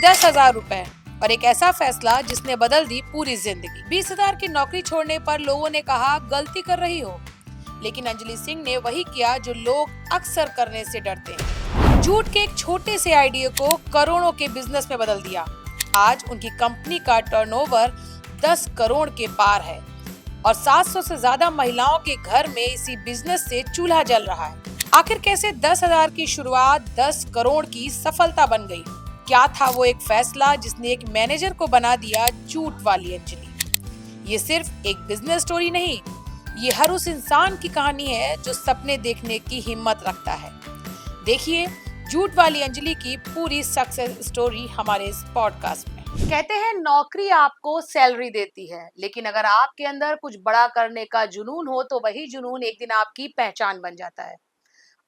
10,000 रुपए और एक ऐसा फैसला जिसने बदल दी पूरी जिंदगी। 20,000 की नौकरी छोड़ने पर लोगों ने कहा गलती कर रही हो, लेकिन अंजलि सिंह ने वही किया जो लोग अक्सर करने से डरते हैं। झूठ के एक छोटे से आइडिया को करोड़ों के बिजनेस में बदल दिया। आज उनकी कंपनी का टर्नओवर 10 करोड़ के पार है और 700 से ज्यादा महिलाओं के घर में इसी बिजनेस से चूल्हा जल रहा है। आखिर कैसे 10,000 की शुरुआत 10 करोड़ की सफलता बन गई? क्या था वो एक फैसला जिसने एक मैनेजर को बना दिया झूठ वाली अंजलि? ये सिर्फ एक बिजनेस स्टोरी नहीं, ये हर उस इंसान की कहानी है जो सपने देखने की हिम्मत रखता है। देखिए झूठ वाली अंजलि की पूरी सक्सेस स्टोरी हमारे इस पॉडकास्ट में। कहते हैं नौकरी आपको सैलरी देती है, लेकिन अगर आपके अंदर कुछ बड़ा करने का जुनून हो तो वही जुनून एक दिन आपकी पहचान बन जाता है।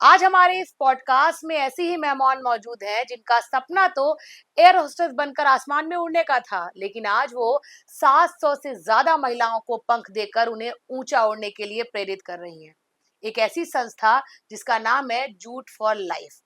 आज हमारे इस पॉडकास्ट में ऐसी ही मेहमान मौजूद हैं जिनका सपना तो एयर होस्टेस बनकर आसमान में उड़ने का था, लेकिन आज वो 700 से ज्यादा महिलाओं को पंख देकर उन्हें ऊंचा उड़ने के लिए प्रेरित कर रही हैं। एक ऐसी संस्था जिसका नाम है जूट फॉर लाइफ।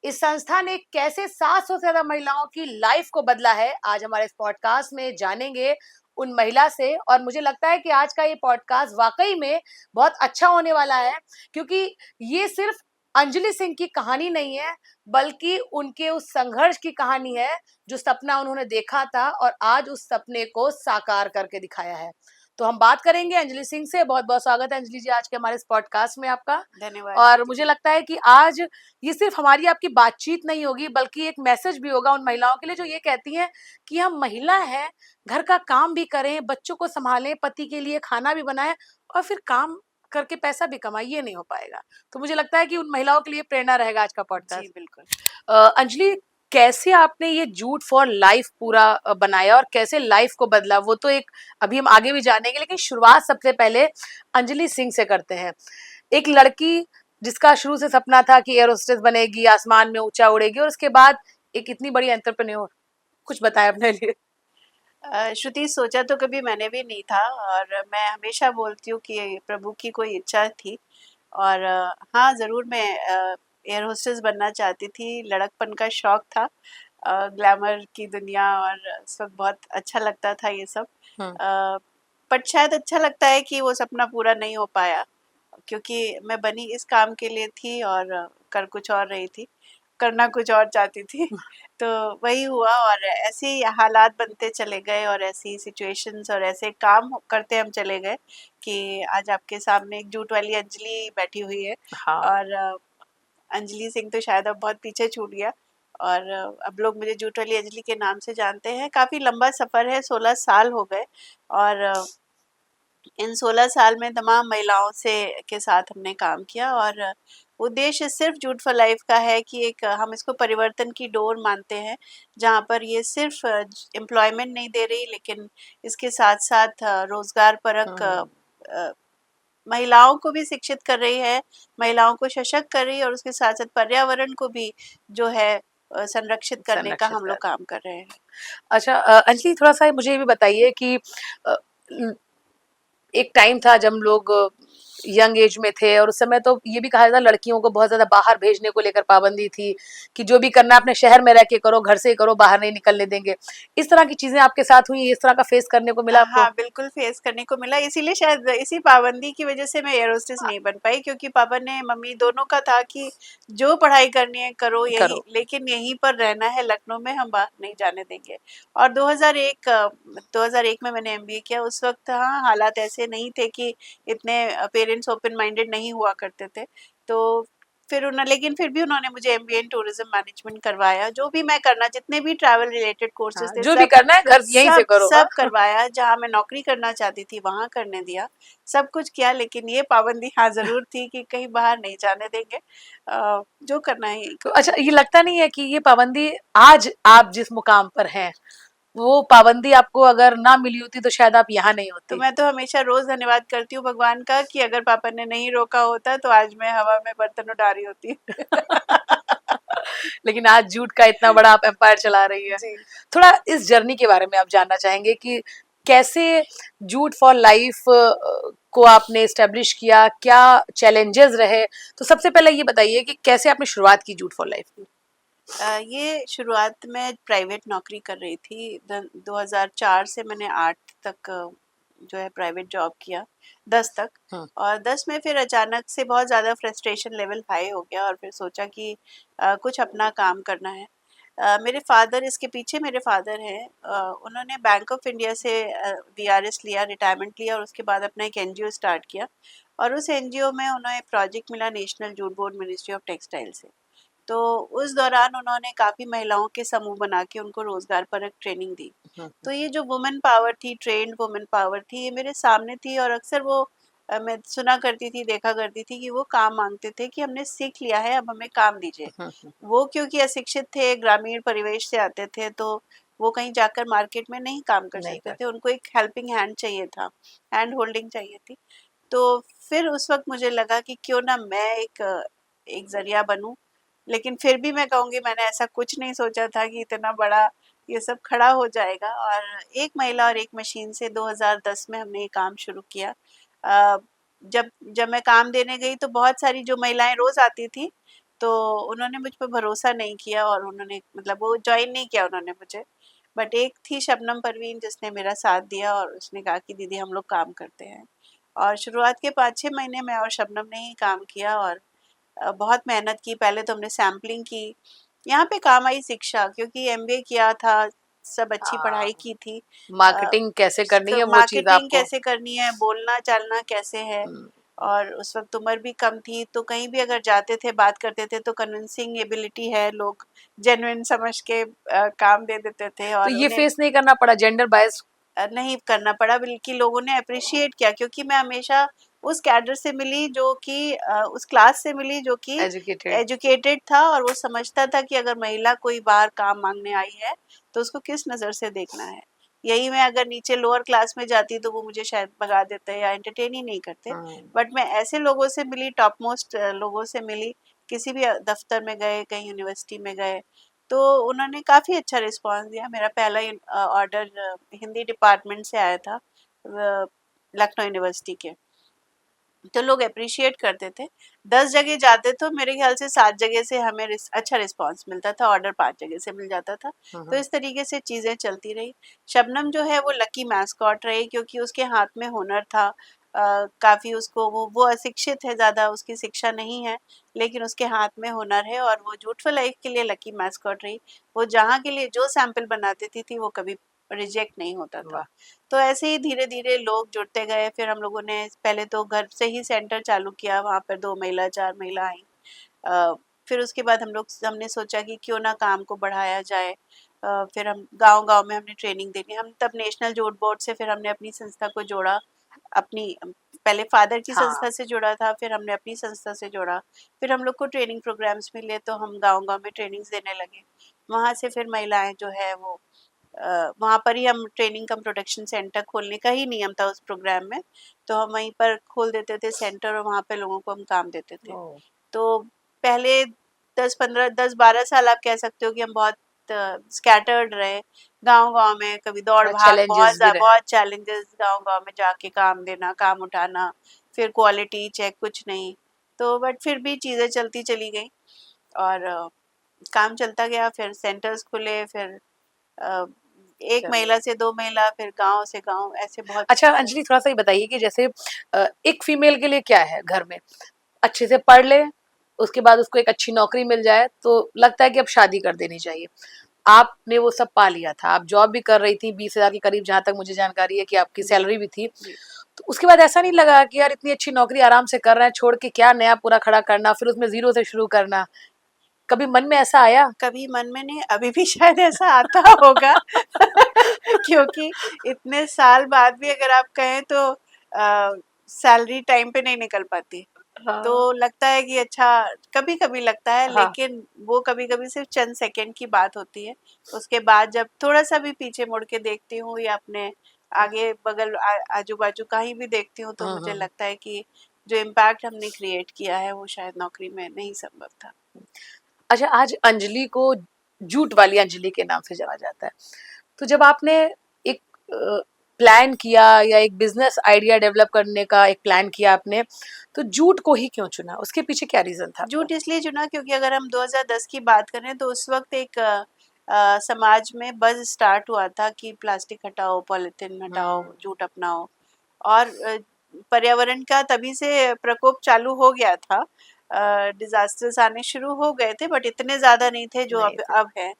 इस संस्था ने कैसे 700 से ज्यादा महिलाओं की लाइफ को बदला है, आज हमारे इस पॉडकास्ट में जानेंगे उन महिला से। और मुझे लगता है कि आज का ये पॉडकास्ट वाकई में बहुत अच्छा होने वाला है, क्योंकि ये सिर्फ अंजलि सिंह की कहानी नहीं है, बल्कि उनके उस संघर्ष की कहानी है जो सपना उन्होंने देखा था और आज उस सपने को साकार करके दिखाया है। तो हम बात करेंगे अंजलि सिंह से। बहुत बहुत स्वागत है अंजलि जी आज के हमारे इस पॉडकास्ट में आपका। धन्यवाद। और मुझे लगता है कि आज ये सिर्फ हमारी आपकी बातचीत नहीं होगी, बल्कि एक मैसेज भी होगा उन महिलाओं के लिए जो ये कहती हैं कि हम महिला हैं, घर का काम भी करें, बच्चों को संभालें, पति के लिए खाना भी बनाएं और फिर काम करके पैसा भी कमाएं, ये नहीं हो पाएगा। तो मुझे लगता है कि उन महिलाओं के लिए प्रेरणा रहेगा आज का जी पॉडकास्ट। बिल्कुल। अंजलि, कैसे आपने ये जूट फॉर लाइफ पूरा बनाया और कैसे लाइफ को बदला, वो तो एक अभी हम आगे भी जानेंगे, लेकिन शुरुआत सबसे पहले अंजलि सिंह से करते हैं। एक लड़की जिसका शुरू से सपना था कि एयर होस्टेस बनेगी, आसमान में ऊंचा उड़ेगी, और उसके बाद एक इतनी बड़ी एंटरप्रेन्योर। कुछ बताएं अपने लिए। श्रुति, सोचा तो कभी मैंने भी नहीं था और मैं हमेशा बोलती हूँ कि प्रभु की कोई इच्छा थी। और हाँ, ज़रूर मैं एयर होस्टेस बनना चाहती थी। लड़कपन का शौक था, ग्लैमर की दुनिया, और इस वक्त बहुत अच्छा लगता था ये सब। बट शायद अच्छा लगता है कि वो सपना पूरा नहीं हो पाया, क्योंकि मैं बनी इस काम के लिए थी और कर कुछ और रही थी, करना कुछ और चाहती थी। तो वही हुआ और ऐसे ही हालात बनते चले गए और ऐसी सिचुएशंस और ऐसे काम करते हम चले गए कि आज आपके सामने एक जूट वाली अंजलि बैठी हुई है। हाँ। और अंजलि सिंह तो शायद अब बहुत पीछे छूट गया और अब लोग मुझे जूट वाली अंजलि के नाम से जानते हैं। काफ़ी लंबा सफ़र है, 16 साल हो गए और इन 16 साल में तमाम महिलाओं से के साथ हमने काम किया। और उद्देश्य सिर्फ जूट फॉर लाइफ का है कि एक हम इसको परिवर्तन की डोर मानते हैं, जहाँ पर ये सिर्फ एम्प्लॉयमेंट नहीं दे रही, लेकिन इसके साथ साथ रोजगार परक महिलाओं को भी शिक्षित कर रही है, महिलाओं को सशक्त कर रही है और उसके साथ साथ पर्यावरण को भी जो है संरक्षित करने का हम लोग काम कर रहे हैं। अच्छा अंजलि, थोड़ा सा मुझे ये भी बताइए कि एक टाइम था जब हम लोग यंग एज में थे और उस समय तो ये भी कहा जाता लड़कियों को बहुत ज्यादा बाहर भेजने को लेकर पाबंदी थी कि जो भी करना अपने शहर में रह के करो, घर से ही करो, बाहर नहीं निकलने देंगे। इस तरह की चीजें आपके साथ हुई, इस तरह का फेस करने को मिला आपको? हाँ, बिल्कुल फेस करने को मिला। इसीलिए शायद इसी पाबंदी की वजह से मैं एयर होस्टेस नहीं बन पाई, क्योंकि पापा ने मम्मी दोनों का था कि जो पढ़ाई करनी है करो यही, लेकिन यहीं पर रहना है लखनऊ में, हम बाहर नहीं जाने देंगे। और 2001 में मैंने MBA किया। उस वक्त हाँ, हालात ऐसे नहीं थे कि इतने पेरेंट्स ओपन माइंडेड नहीं हुआ करते थे। तो लेकिन फिर भी उन्होंने मुझे MBA इन टूरिज्म मैनेजमेंट करवाया। जो भी मैं करना, जितने भी ट्रैवल रिलेटेड कोर्सेज थे, जो भी करना है घर यहीं से करो, सब करवाया। जहाँ मैं नौकरी करना चाहती थी वहाँ करने दिया, सब कुछ किया। लेकिन ये पाबंदी हाँ जरूर थी कि कहीं बाहर नहीं जाने देंगे, जो करना है। तो अच्छा, ये लगता नहीं है कि ये पाबंदी आज आप जिस मुकाम पर हैं, वो पाबंदी आपको अगर ना मिली होती तो शायद आप यहाँ नहीं होती? तो मैं तो हमेशा रोज धन्यवाद करती हूँ भगवान का कि अगर पापा ने नहीं रोका होता तो आज मैं हवा में बर्तन उठा रही होती। लेकिन आज जूट का इतना बड़ा आप एम्पायर चला रही है। थोड़ा इस जर्नी के बारे में आप जानना चाहेंगे कि कैसे जूट फॉर लाइफ को आपने एस्टेब्लिश किया, क्या चैलेंजेस रहे? तो सबसे पहले ये बताइए कि कैसे आपने शुरुआत की जूट फॉर लाइफ की? ये शुरुआत में प्राइवेट नौकरी कर रही थी। 2004 से मैंने 8 तक जो है प्राइवेट जॉब किया, 10 तक। हाँ। और 10 में फिर अचानक से बहुत ज़्यादा फ्रस्ट्रेशन लेवल हाई हो गया और फिर सोचा कि कुछ अपना काम करना है। मेरे फादर, इसके पीछे मेरे फादर हैं, उन्होंने बैंक ऑफ इंडिया से वीआरएस लिया, रिटायरमेंट लिया और उसके बाद अपना एक एनजीओ स्टार्ट किया। और उस एनजीओ में उन्हें प्रोजेक्ट मिला national jute board ministry of textile से। तो उस दौरान उन्होंने काफ़ी महिलाओं के समूह बना के उनको रोज़गार परक ट्रेनिंग दी। हाँ। तो ये जो वुमेन पावर थी, ट्रेन्ड वुमेन पावर थी, ये मेरे सामने थी और अक्सर वो मैं सुना करती थी, देखा करती थी कि वो काम माँगते थे कि हमने सीख लिया है, अब हमें काम दीजिए। हाँ। वो क्योंकि अशिक्षित थे, ग्रामीण परिवेश से आते थे, तो वो कहीं जाकर मार्केट में नहीं काम कर नहीं सकते कर। थे, उनको एक हेल्पिंग हैंड चाहिए था, हैंड होल्डिंग चाहिए थी। तो फिर उस वक़्त मुझे लगा कि क्यों ना मैं एक ज़रिया बनूँ। लेकिन फिर भी मैं कहूँगी मैंने ऐसा कुछ नहीं सोचा था कि इतना बड़ा ये सब खड़ा हो जाएगा। और एक महिला और एक मशीन से 2010 में हमने ये काम शुरू किया। अ, जब जब मैं काम देने गई तो बहुत सारी जो महिलाएँ रोज़ आती थीं, तो उन्होंने मुझ पे भरोसा नहीं किया और उन्होंने मतलब वो जॉइन नहीं किया उन्होंने मुझे। बट एक थी शबनम परवीन जिसने मेरा साथ दिया और उसने कहा कि दीदी हम लोग काम करते हैं। और शुरुआत के 5-6 महीने मैं और शबनम ने ही काम किया और बहुत मेहनत की। पहले तो हमने सैंपलिंग की। यहाँ पे काम आई शिक्षा, क्योंकि एमबीए किया था, सब अच्छी हाँ, पढ़ाई की थी। मार्केटिंग कैसे करनी है तो वो चीज़ मार्केटिंग आपको। कैसे करनी है, बोलना-चालना कैसे है। हुँ। और उस वक़्त उम्र भी कम थी, तो कहीं भी अगर जाते थे, बात करते थे तो कन्विंसिंग एबिलिटी है, लोग जेन्युइन समझ के काम दे देते थे तो और ये उन्हें फेस नहीं करना पड़ा जेंडर बायस। नहीं करना पड़ा, बल्कि लोगों ने एप्रिशिएट किया, क्योंकि मैं हमेशा उस कैडर से मिली जो कि उस क्लास से मिली जो कि एजुकेटेड। एजुकेटेड था और वो समझता था कि अगर महिला कोई बाहर काम मांगने आई है तो उसको किस नज़र से देखना है। यही मैं अगर नीचे लोअर क्लास में जाती तो वो मुझे शायद भगा देते या एंटरटेन ही नहीं करते। हाँ। बट मैं ऐसे लोगों से मिली, टॉप मोस्ट लोगों से मिली, किसी भी दफ्तर में गए, कहीं यूनिवर्सिटी में गए, तो उन्होंने काफ़ी अच्छा रिस्पॉन्स दिया। मेरा पहला ऑर्डर हिंदी डिपार्टमेंट से आया था, लखनऊ यूनिवर्सिटी के। तो लोग एप्रिशिएट करते थे। 10 जगह जाते तो मेरे ख्याल से 7 जगह से हमें अच्छा रिस्पॉन्स मिलता था, ऑर्डर 5 जगह से मिल जाता था। हाँ, तो हाँ। इस तरीके से चीज़ें चलती रही। शबनम जो है वो लकी मैस्कॉट रही, क्योंकि उसके हाथ में हुनर था। काफ़ी उसको वो अशिक्षित है, ज़्यादा उसकी शिक्षा नहीं है, लेकिन उसके हाथ में हुनर है और वो जूट फॉर लाइफ के लिए लकी मैस्कॉट रही। वो जहाँ के लिए जो सैंपल बनाती थी वो कभी रिजेक्ट नहीं होता था। वाह! तो ऐसे ही धीरे-धीरे लोग जुड़ते गए। फिर हम लोगों ने पहले तो घर से ही सेंटर चालू किया, वहाँ पर 2 महिला, 4 महिला आईं। अ, फिर उसके बाद हमने सोचा कि क्यों ना काम को बढ़ाया जाए। फिर हम गाँव-गाँव में हमने ट्रेनिंग देनी। हम तब नेशनल जूट बोर्ड से फिर हमने अपनी संस्था को जोड़ा। अपनी पहले फादर की हाँ। संस्था से जोड़ा था, फिर हमने अपनी संस्था से जोड़ा। फिर हम लोग को ट्रेनिंग प्रोग्राम्स मिले तो हम गाँव-गाँव में ट्रेनिंग्स देने लगे। वहाँ से फिर महिलाएँ जो है वो वहाँ पर ही हम ट्रेनिंग कम प्रोडक्शन सेंटर खोलने का ही नियम था उस प्रोग्राम में। तो हम वहीं पर खोल देते थे सेंटर और वहाँ पे लोगों को हम काम देते थे। ओह! तो पहले 10-12 साल आप कह सकते हो कि हम बहुत स्कैटर्ड रहे। गाँव-गाँव में कभी थोड़ा दौड़-भाग, चैलेंजेस भी रहे। बहुत चैलेंजेस, गाँव-गाँव में जाके काम देना, काम उठाना, फिर क्वालिटी चेक कुछ नहीं। तो बट फिर भी चीज़ें चलती चली गईं और काम चलता गया। फिर सेंटर्स खुले, फिर अ, 1 चलिए। महिला से 2 महिला, फिर गाँव से गाँव, ऐसे बहुत अच्छा चीज़ें। अंजलि, थोड़ा-सा ये बताइए कि जैसे एक फीमेल के लिए क्या है घर में? अच्छे से पढ़ ले, उसके बाद उसको एक अच्छी नौकरी मिल जाए, तो लगता है कि अब शादी कर देनी चाहिए। आपने वो सब पा लिया था, आप जॉब भी कर रही थी, 20,000 के करीब जहाँ तक मुझे जानकारी है कि आपकी जी, सैलरी भी थी। जी। तो उसके बाद ऐसा नहीं लगा कि यार इतनी अच्छी नौकरी आराम से कर रहे हैं, छोड़ के क्या नया पूरा खड़ा करना, फिर उसमें ज़ीरो से शुरू करना? कभी मन में ऐसा आया? कभी मन में नहीं, अभी भी शायद ऐसा आता होगा क्योंकि इतने साल बाद भी अगर आप कहें तो सैलरी टाइम पे नहीं निकल पाती। तो हाँ। लगता है कि अच्छा, कभी-कभी लगता है, हाँ। लेकिन वो कभी-कभी सिर्फ़ चंद सेकंड की बात होती है। उसके बाद जब थोड़ा-सा भी पीछे मुड़ के देखती हूँ या अपने आगे बगल आजू-बाजू कहीं भी देखती हूँ तो हाँ, मुझे हाँ। लगता है कि जो इम्पैक्ट हमने क्रिएट किया है वो शायद नौकरी में नहीं संभव था। अच्छा, आज अंजलि को जूट वाली अंजलि के नाम से जाना जाता है। तो जब आपने एक प्लान किया या एक बिजनेस आइडिया डेवलप करने का एक प्लान किया आपने, तो जूट को ही क्यों चुना? उसके पीछे क्या रीजन था? जूट इसलिए चुना क्योंकि अगर हम 2010 की बात करें तो उस वक्त एक समाज में बज़ स्टार्ट हुआ था कि प्लास्टिक हटाओ, पॉलीथीन हटाओ, जूट अपनाओ। और पर्यावरण का तभी से प्रकोप चालू हो गया था। डिजास्टर्स आने शुरू हो गए थे बट इतने ज़्यादा नहीं थे जो नहीं अब है।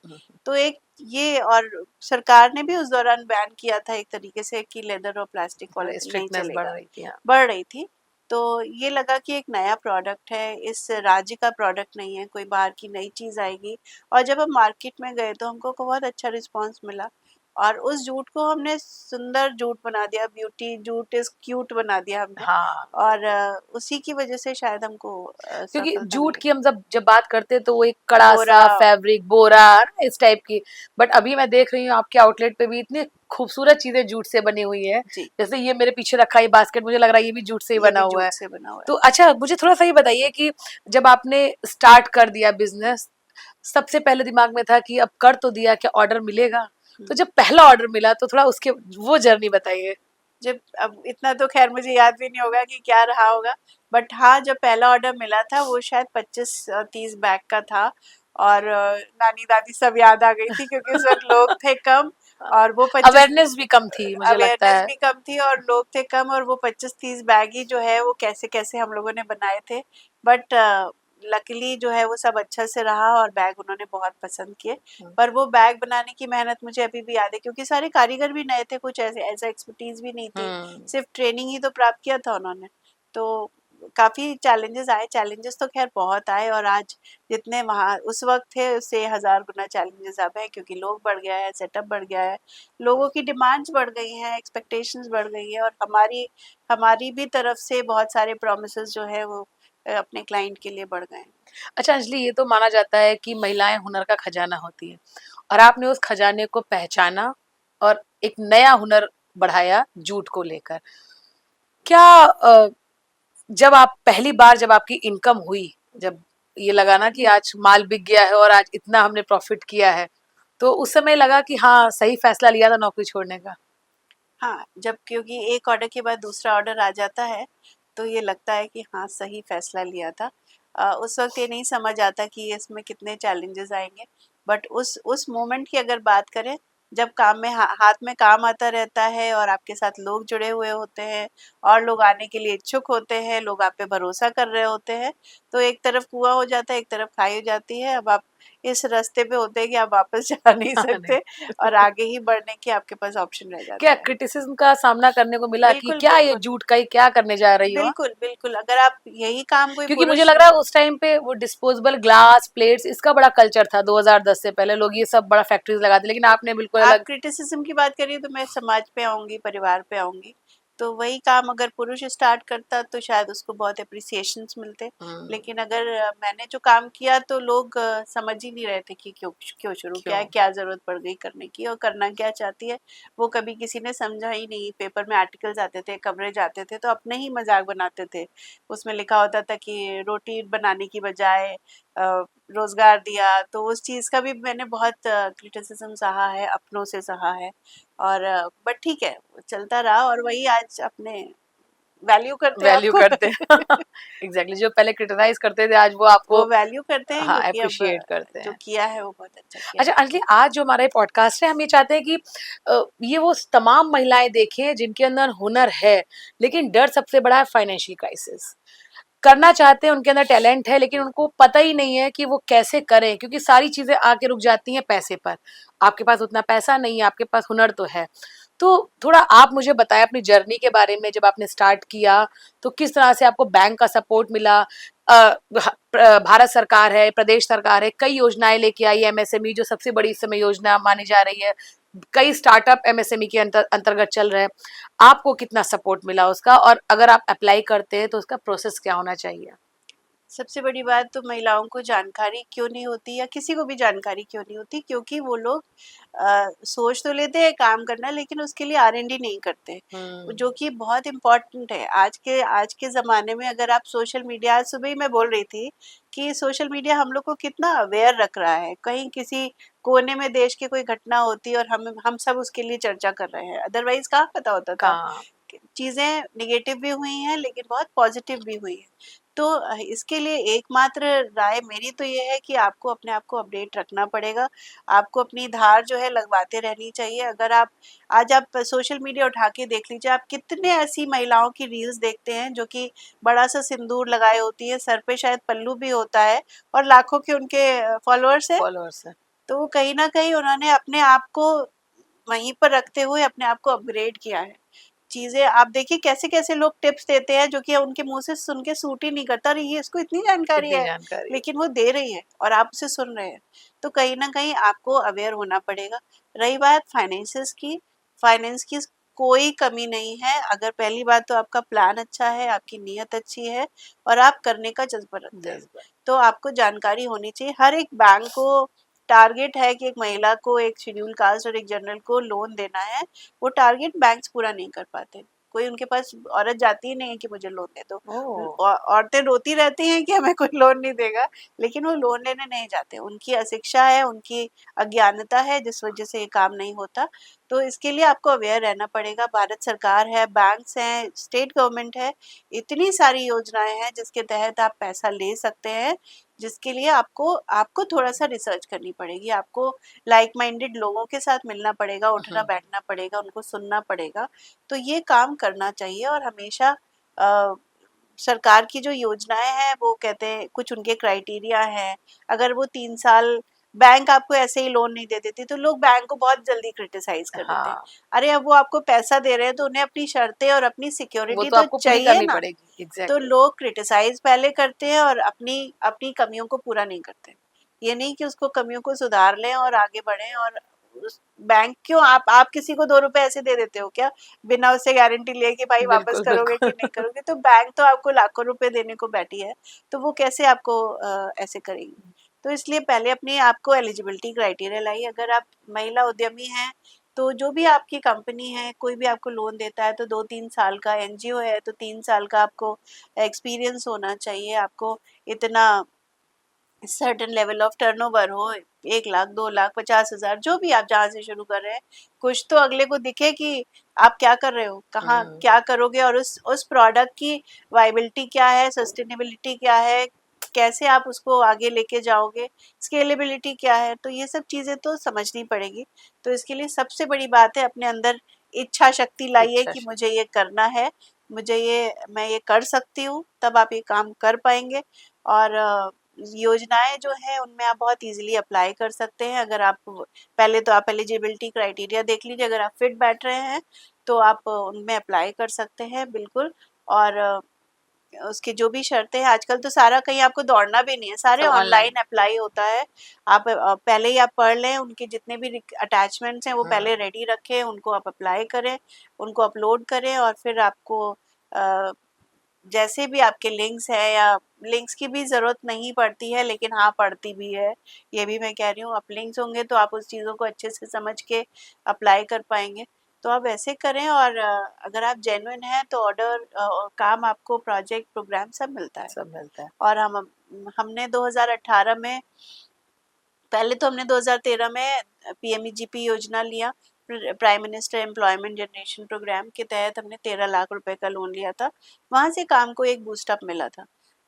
तो एक ये, और सरकार ने भी उस दौरान बैन किया था एक तरीके से कि लेदर और प्लास्टिक पॉलीथीन नहीं स्ट्रिक्टनेस बढ़ चलेगा, रही थी। हाँ। बढ़ रही थी। तो ये लगा कि एक नया प्रोडक्ट है, इस राज्य का प्रोडक्ट नहीं है, कोई बाहर की नई चीज़ आएगी। और जब हम मार्केट में गए तो हमको बहुत अच्छा रिस्पांस मिला और उस जूट को हमने सुंदर जूट बना दिया, ब्यूटी जूट इज क्यूट बना दिया हमने। हाँ, और उसी की वजह से शायद हमको क्योंकि सफलता जूट मिली। की हम जब जब बात करते हैं तो वो एक कड़ा बोरा, सा फैब्रिक, बोरा ना, इस टाइप की। बट अभी मैं देख रही हूँ आपके आउटलेट पे भी इतनी खूबसूरत चीजें जूट से बनी हुई है। जी, जैसे ये मेरे पीछे रखा है बास्केट, मुझे लग रहा है ये भी जूट से ही ये बना भी हुआ जूट है। से बना हुआ तो है। अच्छा, मुझे थोड़ा सा ये बताइए कि जब आपने स्टार्ट कर दिया बिजनेस, सबसे पहले दिमाग में था कि अब कर तो दिया, क्या ऑर्डर मिलेगा? तो जब पहला ऑर्डर मिला तो थोड़ा उसके वो जर्नी बताइए। जब, अब इतना तो खैर मुझे याद भी नहीं होगा कि क्या रहा होगा, बट हाँ, जब पहला ऑर्डर मिला था वो शायद 25-30 बैग का था। और नानी दादी सब याद आ गई थी क्योंकि उस वक्त लोग थे कम। और वो 25, अवेयरनेस भी कम थी मुझे लगता अवेयरनेस है। भी कम थी और लोग थे कम, और वो 25-30 बैग ही जो है वो कैसे कैसे हम लोगों ने बनाए थे। बट लकीली जो है वो सब अच्छा से रहा और बैग उन्होंने बहुत पसंद किए। पर वो बैग बनाने की मेहनत मुझे अभी भी याद है क्योंकि सारे कारीगर भी नए थे, कुछ ऐसे ऐसा एक्सपर्टीज भी नहीं थी, हम्म। सिर्फ ट्रेनिंग ही तो प्राप्त किया था उन्होंने। तो काफ़ी चैलेंजेस आए, चैलेंजेस तो खैर बहुत आए, और आज जितने वहाँ उस वक्त थे उससे 1000 गुना चैलेंजेस अब है क्योंकि लोग बढ़ गया है, सेटअप बढ़ गया है, लोगों की डिमांड्स बढ़ गई हैं, एक्सपेक्टेशंस बढ़ गई है, और हमारी हमारी भी तरफ से बहुत सारे प्रोमिसेस जो है वो अपने क्लाइंट के लिए बढ़ गए हैं। अच्छा अंजलि, ये तो माना जाता है कि महिलाएं हुनर का खजाना होती है, और आपने उस खजाने को पहचाना और एक नया हुनर बढ़ाया जूट को लेकर। क्या जब आप पहली बार, जब आपकी इनकम हुई, जब ये लगा ना कि आज माल बिक गया है और आज इतना हमने प्रॉफिट किया है, तो उस समय लगा कि हाँ सही फैसला लिया था नौकरी छोड़ने का? हाँ, जब क्योंकि एक ऑर्डर के बाद दूसरा ऑर्डर आ जाता है, तो ये लगता है कि हाँ, सही फ़ैसला लिया था। उस वक़्त ये नहीं समझ आता कि इसमें कितने चैलेंजेस आएँगे, बट उस मोमेंट की अगर बात करें, जब काम में हाथ में काम आता रहता है और आपके साथ लोग जुड़े हुए होते हैं और लोग आने के लिए इच्छुक होते हैं, लोग आप पे भरोसा कर रहे होते हैं, तो एक तरफ कुआँ हो जाता है, एक तरफ खाई हो जाती है। अब आप इस रास्ते पे होते हैं कि आप वापस जा नहीं हाँ, नहीं। सकते और आगे ही बढ़ने के आपके पास ऑप्शन रह क्या जाता है। क्रिटिसिज्म का सामना करने को मिला कि बिल्कुल, क्या ये बिल्कुल। जूट का ही क्या करने जा रही हो आप? बिल्कुल, बिल्कुल, अगर आप यही काम कोई क्योंकि मुझे पुरुष, लग रहा है उस टाइम पे वो डिस्पोजेबल ग्लास प्लेट्स इसका बड़ा कल्चर था, 2010 से पहले लोग ये सब बड़ा फैक्ट्रीज लगाते, लेकिन आपने बिल्कुल आप अलग। क्रिटिसिज्म की बात करिए तो मैं समाज पे आऊँगी, परिवार पे आऊँगी। तो वही काम अगर पुरुष स्टार्ट करता तो शायद उसको बहुत एप्रिसिएशंस मिलते। लेकिन अगर मैंने जो काम किया तो लोग समझ ही नहीं रहे थे कि क्यों क्यों शुरू किया क्यों? है, क्या ज़रूरत पड़ गई करने की और करना क्या चाहती है, वो कभी किसी ने समझा ही नहीं। पेपर में आर्टिकल्स आते थे, कवरेज आते थे तो अपने ही मज़ाक बनाते थे। उसमें लिखा होता था कि रोटी बनाने की बजाय रोज़गार दिया, तो उस चीज़ का भी मैंने बहुत क्रिटिसिज़्म सहा है, अपनों से सहा है। और बट ठीक है, चलता रहा और वही आज अपने वैल्यू करते हैं वैल्यू आपको। करते हैं। एग्जैक्टली, जो पहले क्रिटिसाइज करते थे आज वो आपको वो वैल्यू करते हैं हाँ क्योंकि अब अप्रिशिएट करते जो हैं। किया है वो बहुत अच्छा किया अच्छा है। अंजलि, आज जो हमारा ये पॉडकास्ट है, हम ये चाहते हैं कि ये वो तमाम महिलाएं देखें जिनके अंदर हुनर है, लेकिन डर सबसे बड़ा है फाइनेंशियल क्राइसिस। करना चाहते हैं, उनके अंदर टैलेंट है, लेकिन उनको पता ही नहीं है कि वो कैसे करें, क्योंकि सारी चीजें आके रुक जाती हैं पैसे पर। आपके पास उतना पैसा नहीं है, आपके पास हुनर तो है। तो थोड़ा आप मुझे बताएं अपनी जर्नी के बारे में, जब आपने स्टार्ट किया तो किस तरह से आपको बैंक का सपोर्ट मिला? भारत सरकार है, प्रदेश सरकार है, कई योजनाएं लेके आई है, एमएसएमई जो सबसे बड़ी इस समय योजना मानी जा रही है, कई स्टार्टअप एमएसएमई के अंतर्गत चल रहे हैं। आपको कितना सपोर्ट मिला उसका, और अगर आप अप्लाई करते हैं तो उसका प्रोसेस क्या होना चाहिए? सबसे बड़ी बात तो महिलाओं को जानकारी क्यों नहीं होती या किसी को भी जानकारी क्यों नहीं होती, क्योंकि वो लोग सोच तो लेते हैं काम करना लेकिन उसके लिए R&D नहीं करते, जो कि बहुत इम्पोर्टेंट है आज के ज़माने में। अगर आप सोशल मीडिया, आज सुबह ही मैं बोल रही थी कि सोशल मीडिया हम लोग को कितना अवेयर रख रहा है, कहीं किसी कोने में देश की कोई घटना होती है और हम सब उसके लिए चर्चा कर रहे हैं, अदरवाइज कहाँ पता होता था। कहाँ। चीजें निगेटिव भी हुई हैं लेकिन बहुत पॉजिटिव भी हुई है। तो इसके लिए एकमात्र राय मेरी तो ये है कि आपको अपने आप को अपडेट रखना पड़ेगा। आपको अपनी धार जो है लगवाते रहनी चाहिए। अगर आप आज आप सोशल मीडिया उठा के देख लीजिए, आप कितने ऐसी महिलाओं की रील्स देखते हैं जो कि बड़ा सा सिंदूर लगाए होती है, सर पे शायद पल्लू भी होता है और लाखों के उनके फॉलोअर्स है। फॉलोअर्स है। तो वो कहीं ना कहीं उन्होंने अपने आप को वहीं पर रखते हुए अपने आप को अपग्रेड किया है। चीजें आप देखिए कैसे कैसे लोग टिप्स देते हैं जो कि उनके मुंह से सुन के सूट ही नहीं करता, अरे ये इसको इतनी जानकारी कितनी है, जानकारी है। लेकिन वो दे रही है और आप उसे सुन रहे हैं। तो कहीं ना कहीं आपको अवेयर होना पड़ेगा। रही बात फाइनेंसेस की, फाइनेंस की कोई कमी नहीं है। अगर पहली बात तो आपका प्लान अच्छा है, आपकी नीयत अच्छी है और आप करने का जज्बा रखते हैं, जज्बा। तो आपको जानकारी होनी चाहिए। हर एक बैंक को टारगेट है कि एक महिला को, एक शेड्यूल कास्ट और एक जनरल को लोन देना है। वो टारगेट बैंक्स पूरा नहीं कर पाते। कोई उनके पास औरत जाती ही नहीं है कि मुझे लोन दे दो। ओह! औरतें रोती रहती हैं कि हमें कोई लोन नहीं देगा, लेकिन वो लोन लेने नहीं जाते। उनकी अशिक्षा है, उनकी अज्ञानता है जिस वजह से ये काम नहीं होता। तो इसके लिए आपको अवेयर रहना पड़ेगा। भारत सरकार है, बैंक्स हैं, स्टेट गवर्नमेंट है, इतनी सारी योजनाएं हैं जिसके तहत आप पैसा ले सकते हैं। जिसके लिए आपको आपको थोड़ा सा रिसर्च करनी पड़ेगी। आपको लाइक माइंडेड लोगों के साथ मिलना पड़ेगा, उठना बैठना पड़ेगा, उनको सुनना पड़ेगा। तो ये काम करना चाहिए। और हमेशा सरकार की जो योजनाएं हैं वो कहते हैं कुछ उनके क्राइटेरिया हैं। अगर वो 3 साल बैंक आपको ऐसे ही लोन नहीं दे देती तो लोग बैंक को बहुत जल्दी क्रिटिसाइज कर देते हैं। हाँ, अरे अब वो आपको पैसा दे रहे हैं तो उन्हें अपनी शर्तें और अपनी वो सिक्योरिटी तो तो आपको पूरी चाहिए करनी ना। पड़ेगी। तो एग्ज़ैक्टली। लोग क्रिटिसाइज पहले करते हैं और अपनी अपनी कमियों को पूरा नहीं करते। ये नहीं कि उसको कमियों को सुधार लें और आगे बढ़ें। और उस बैंक क्यों, आप किसी को 2 रुपए ऐसे दे देते हो क्या, बिना उससे गारंटी लिए कि भाई वापस बिल्कुल, करोगे कि बिल्कुल। नहीं करोगे? तो बैंक तो आपको लाखों रुपए देने को बैठी है, तो वो कैसे आपको ऐसे करेगी? तो इसलिए पहले अपने आपको एलिजिबिलिटी क्राइटेरिया लाइए। अगर आप महिला उद्यमी हैं तो जो भी आपकी कंपनी है, कोई भी आपको लोन देता है तो 2-3 साल का, एनजीओ है तो 3 साल का आपको एक्सपीरियंस होना चाहिए। आपको इतना सर्टेन लेवल ऑफ टर्नओवर हो, 1 लाख, 2 लाख, 50,000, जो भी आप जहाँ से शुरू कर रहे हैं, कुछ तो अगले को दिखे कि आप क्या कर रहे हो, कहाँ हुँ, क्या करोगे और उस प्रोडक्ट की वायबिलिटी क्या है, सस्टेनेबिलिटी क्या है, कैसे आप उसको आगे लेके जाओगे, स्केलेबिलिटी क्या है। तो ये सब चीज़ें तो समझनी पड़ेगी। तो इसके लिए सबसे बड़ी बात है अपने अंदर इच्छा शक्ति लाइए इच्छा कि शक्ति। मुझे ये करना है, मुझे ये मैं ये कर सकती हूँ, तब आप ये काम कर पाएंगे। और योजनाएं जो है उनमें आप बहुत इजीली अप्लाई कर सकते हैं। अगर आप पहले तो आप एलिजिबिलिटी क्राइटेरिया देख लीजिए, अगर आप फिट बैठ रहे हैं तो आप उनमें अप्लाई कर सकते हैं बिल्कुल। और उसकी जो भी शर्तें हैं, आजकल तो सारा कहीं आपको दौड़ना भी नहीं है, सारे सब ऑनलाइन। ऑनलाइन अप्लाई होता है। आप पहले ही आप पढ़ लें, उनके जितने भी अटैचमेंट्स हैं वो पहले हुँ, रेडी रखें, उनको आप अप्लाई करें, उनको अपलोड करें और फिर आपको अ, जैसे भी आपके लिंक्स है, या लिंक्स की भी ज़रूरत नहीं पड़ती है लेकिन हाँ पड़ती भी है, ये भी मैं कह रही हूँ। आप लिंक्स होंगे तो आप उस चीज़ों को अच्छे से समझ के अप्लाई कर पाएंगे। तो आप ऐसे करें। और अगर आप जेन्युइन हैं तो ऑर्डर, काम आपको, प्रोजेक्ट, प्रोग्राम सब मिलता है। सब मिलता है। और हमने 2018 में, पहले तो हमने 2013 में पीएमईजीपी योजना लिया, prime minister employment generation program के तहत हमने 13 लाख रुपए का लोन लिया था। वहां से काम को एक बूस्टअप मिला था।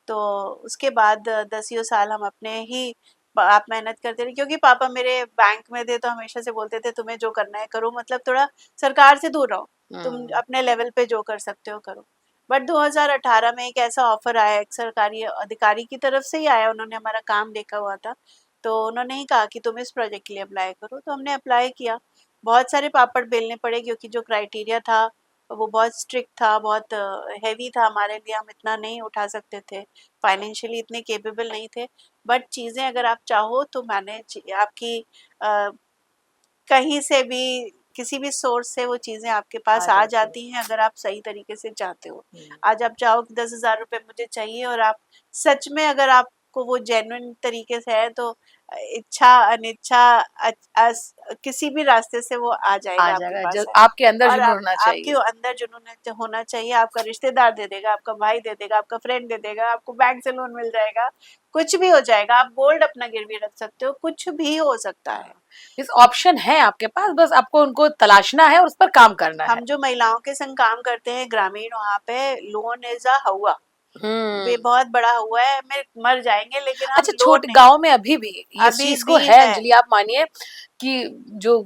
तो उसके बाद 10 साल हम अपने ही आप मेहनत करते रहे, क्योंकि पापा मेरे बैंक में थे तो हमेशा से बोलते थे तुम्हें जो करना है करो, मतलब थोड़ा सरकार से दूर रहो, तुम हुँ, अपने लेवल पे जो कर सकते हो करो। बट 2018 में एक ऐसा ऑफर आया, एक सरकारी अधिकारी की तरफ से ही आया, उन्होंने हमारा काम देखा हुआ था। तो उन्होंने ही कहा कि तुम इस प्रोजेक्ट के लिए अप्लाई करो, तो हमने अप्लाई किया। बहुत सारे पापड़ बेलने पड़े क्योंकि जो क्राइटेरिया था वो बहुत स्ट्रिक्ट था, बहुत हैवी था हमारे लिए, हम इतना नहीं उठा सकते थे, फाइनेंशियली इतने केपेबल नहीं थे। बट चीज़ें अगर आप चाहो तो मैनेज आपकी अ, कहीं से भी, किसी भी सोर्स से वो चीज़ें आपके आ पास आ जाती है। जाती हैं अगर आप सही तरीके से चाहते हो। हुँ, आज आप चाहो कि 10,000 रुपए मुझे चाहिए और आप सच में, अगर आपको वो जेन्युइन तरीके से है तो इच्छा अनिच्छा किसी भी रास्ते से वो आ आ जाएगा आपके जाएगा, पास जो है। आपके अंदर और जुनून होना आपके चाहिए। अंदर जुनून होना चाहिए, आपका रिश्तेदार दे देगा, आपका भाई दे देगा, आपका फ्रेंड दे देगा, आपको बैंक से लोन मिल जाएगा, कुछ भी हो जाएगा, आप गोल्ड अपना गिरवी रख सकते हो, कुछ भी हो सकता है। इस ऑप्शन है आपके पास, बस आपको उनको तलाशना है और उस पर काम करना है। हम जो महिलाओं के संग काम करते हैं ग्रामीण, वहाँ पे लोन इज अ हवा, वे हम्म। बहुत बड़ा हुआ है, हमें मर जाएंगे लेकिन हम अच्छा, लोन छोटे नहीं। गांव में अभी भी इस अभी चीज को भी है है। अंजलि, आप मानिए कि जो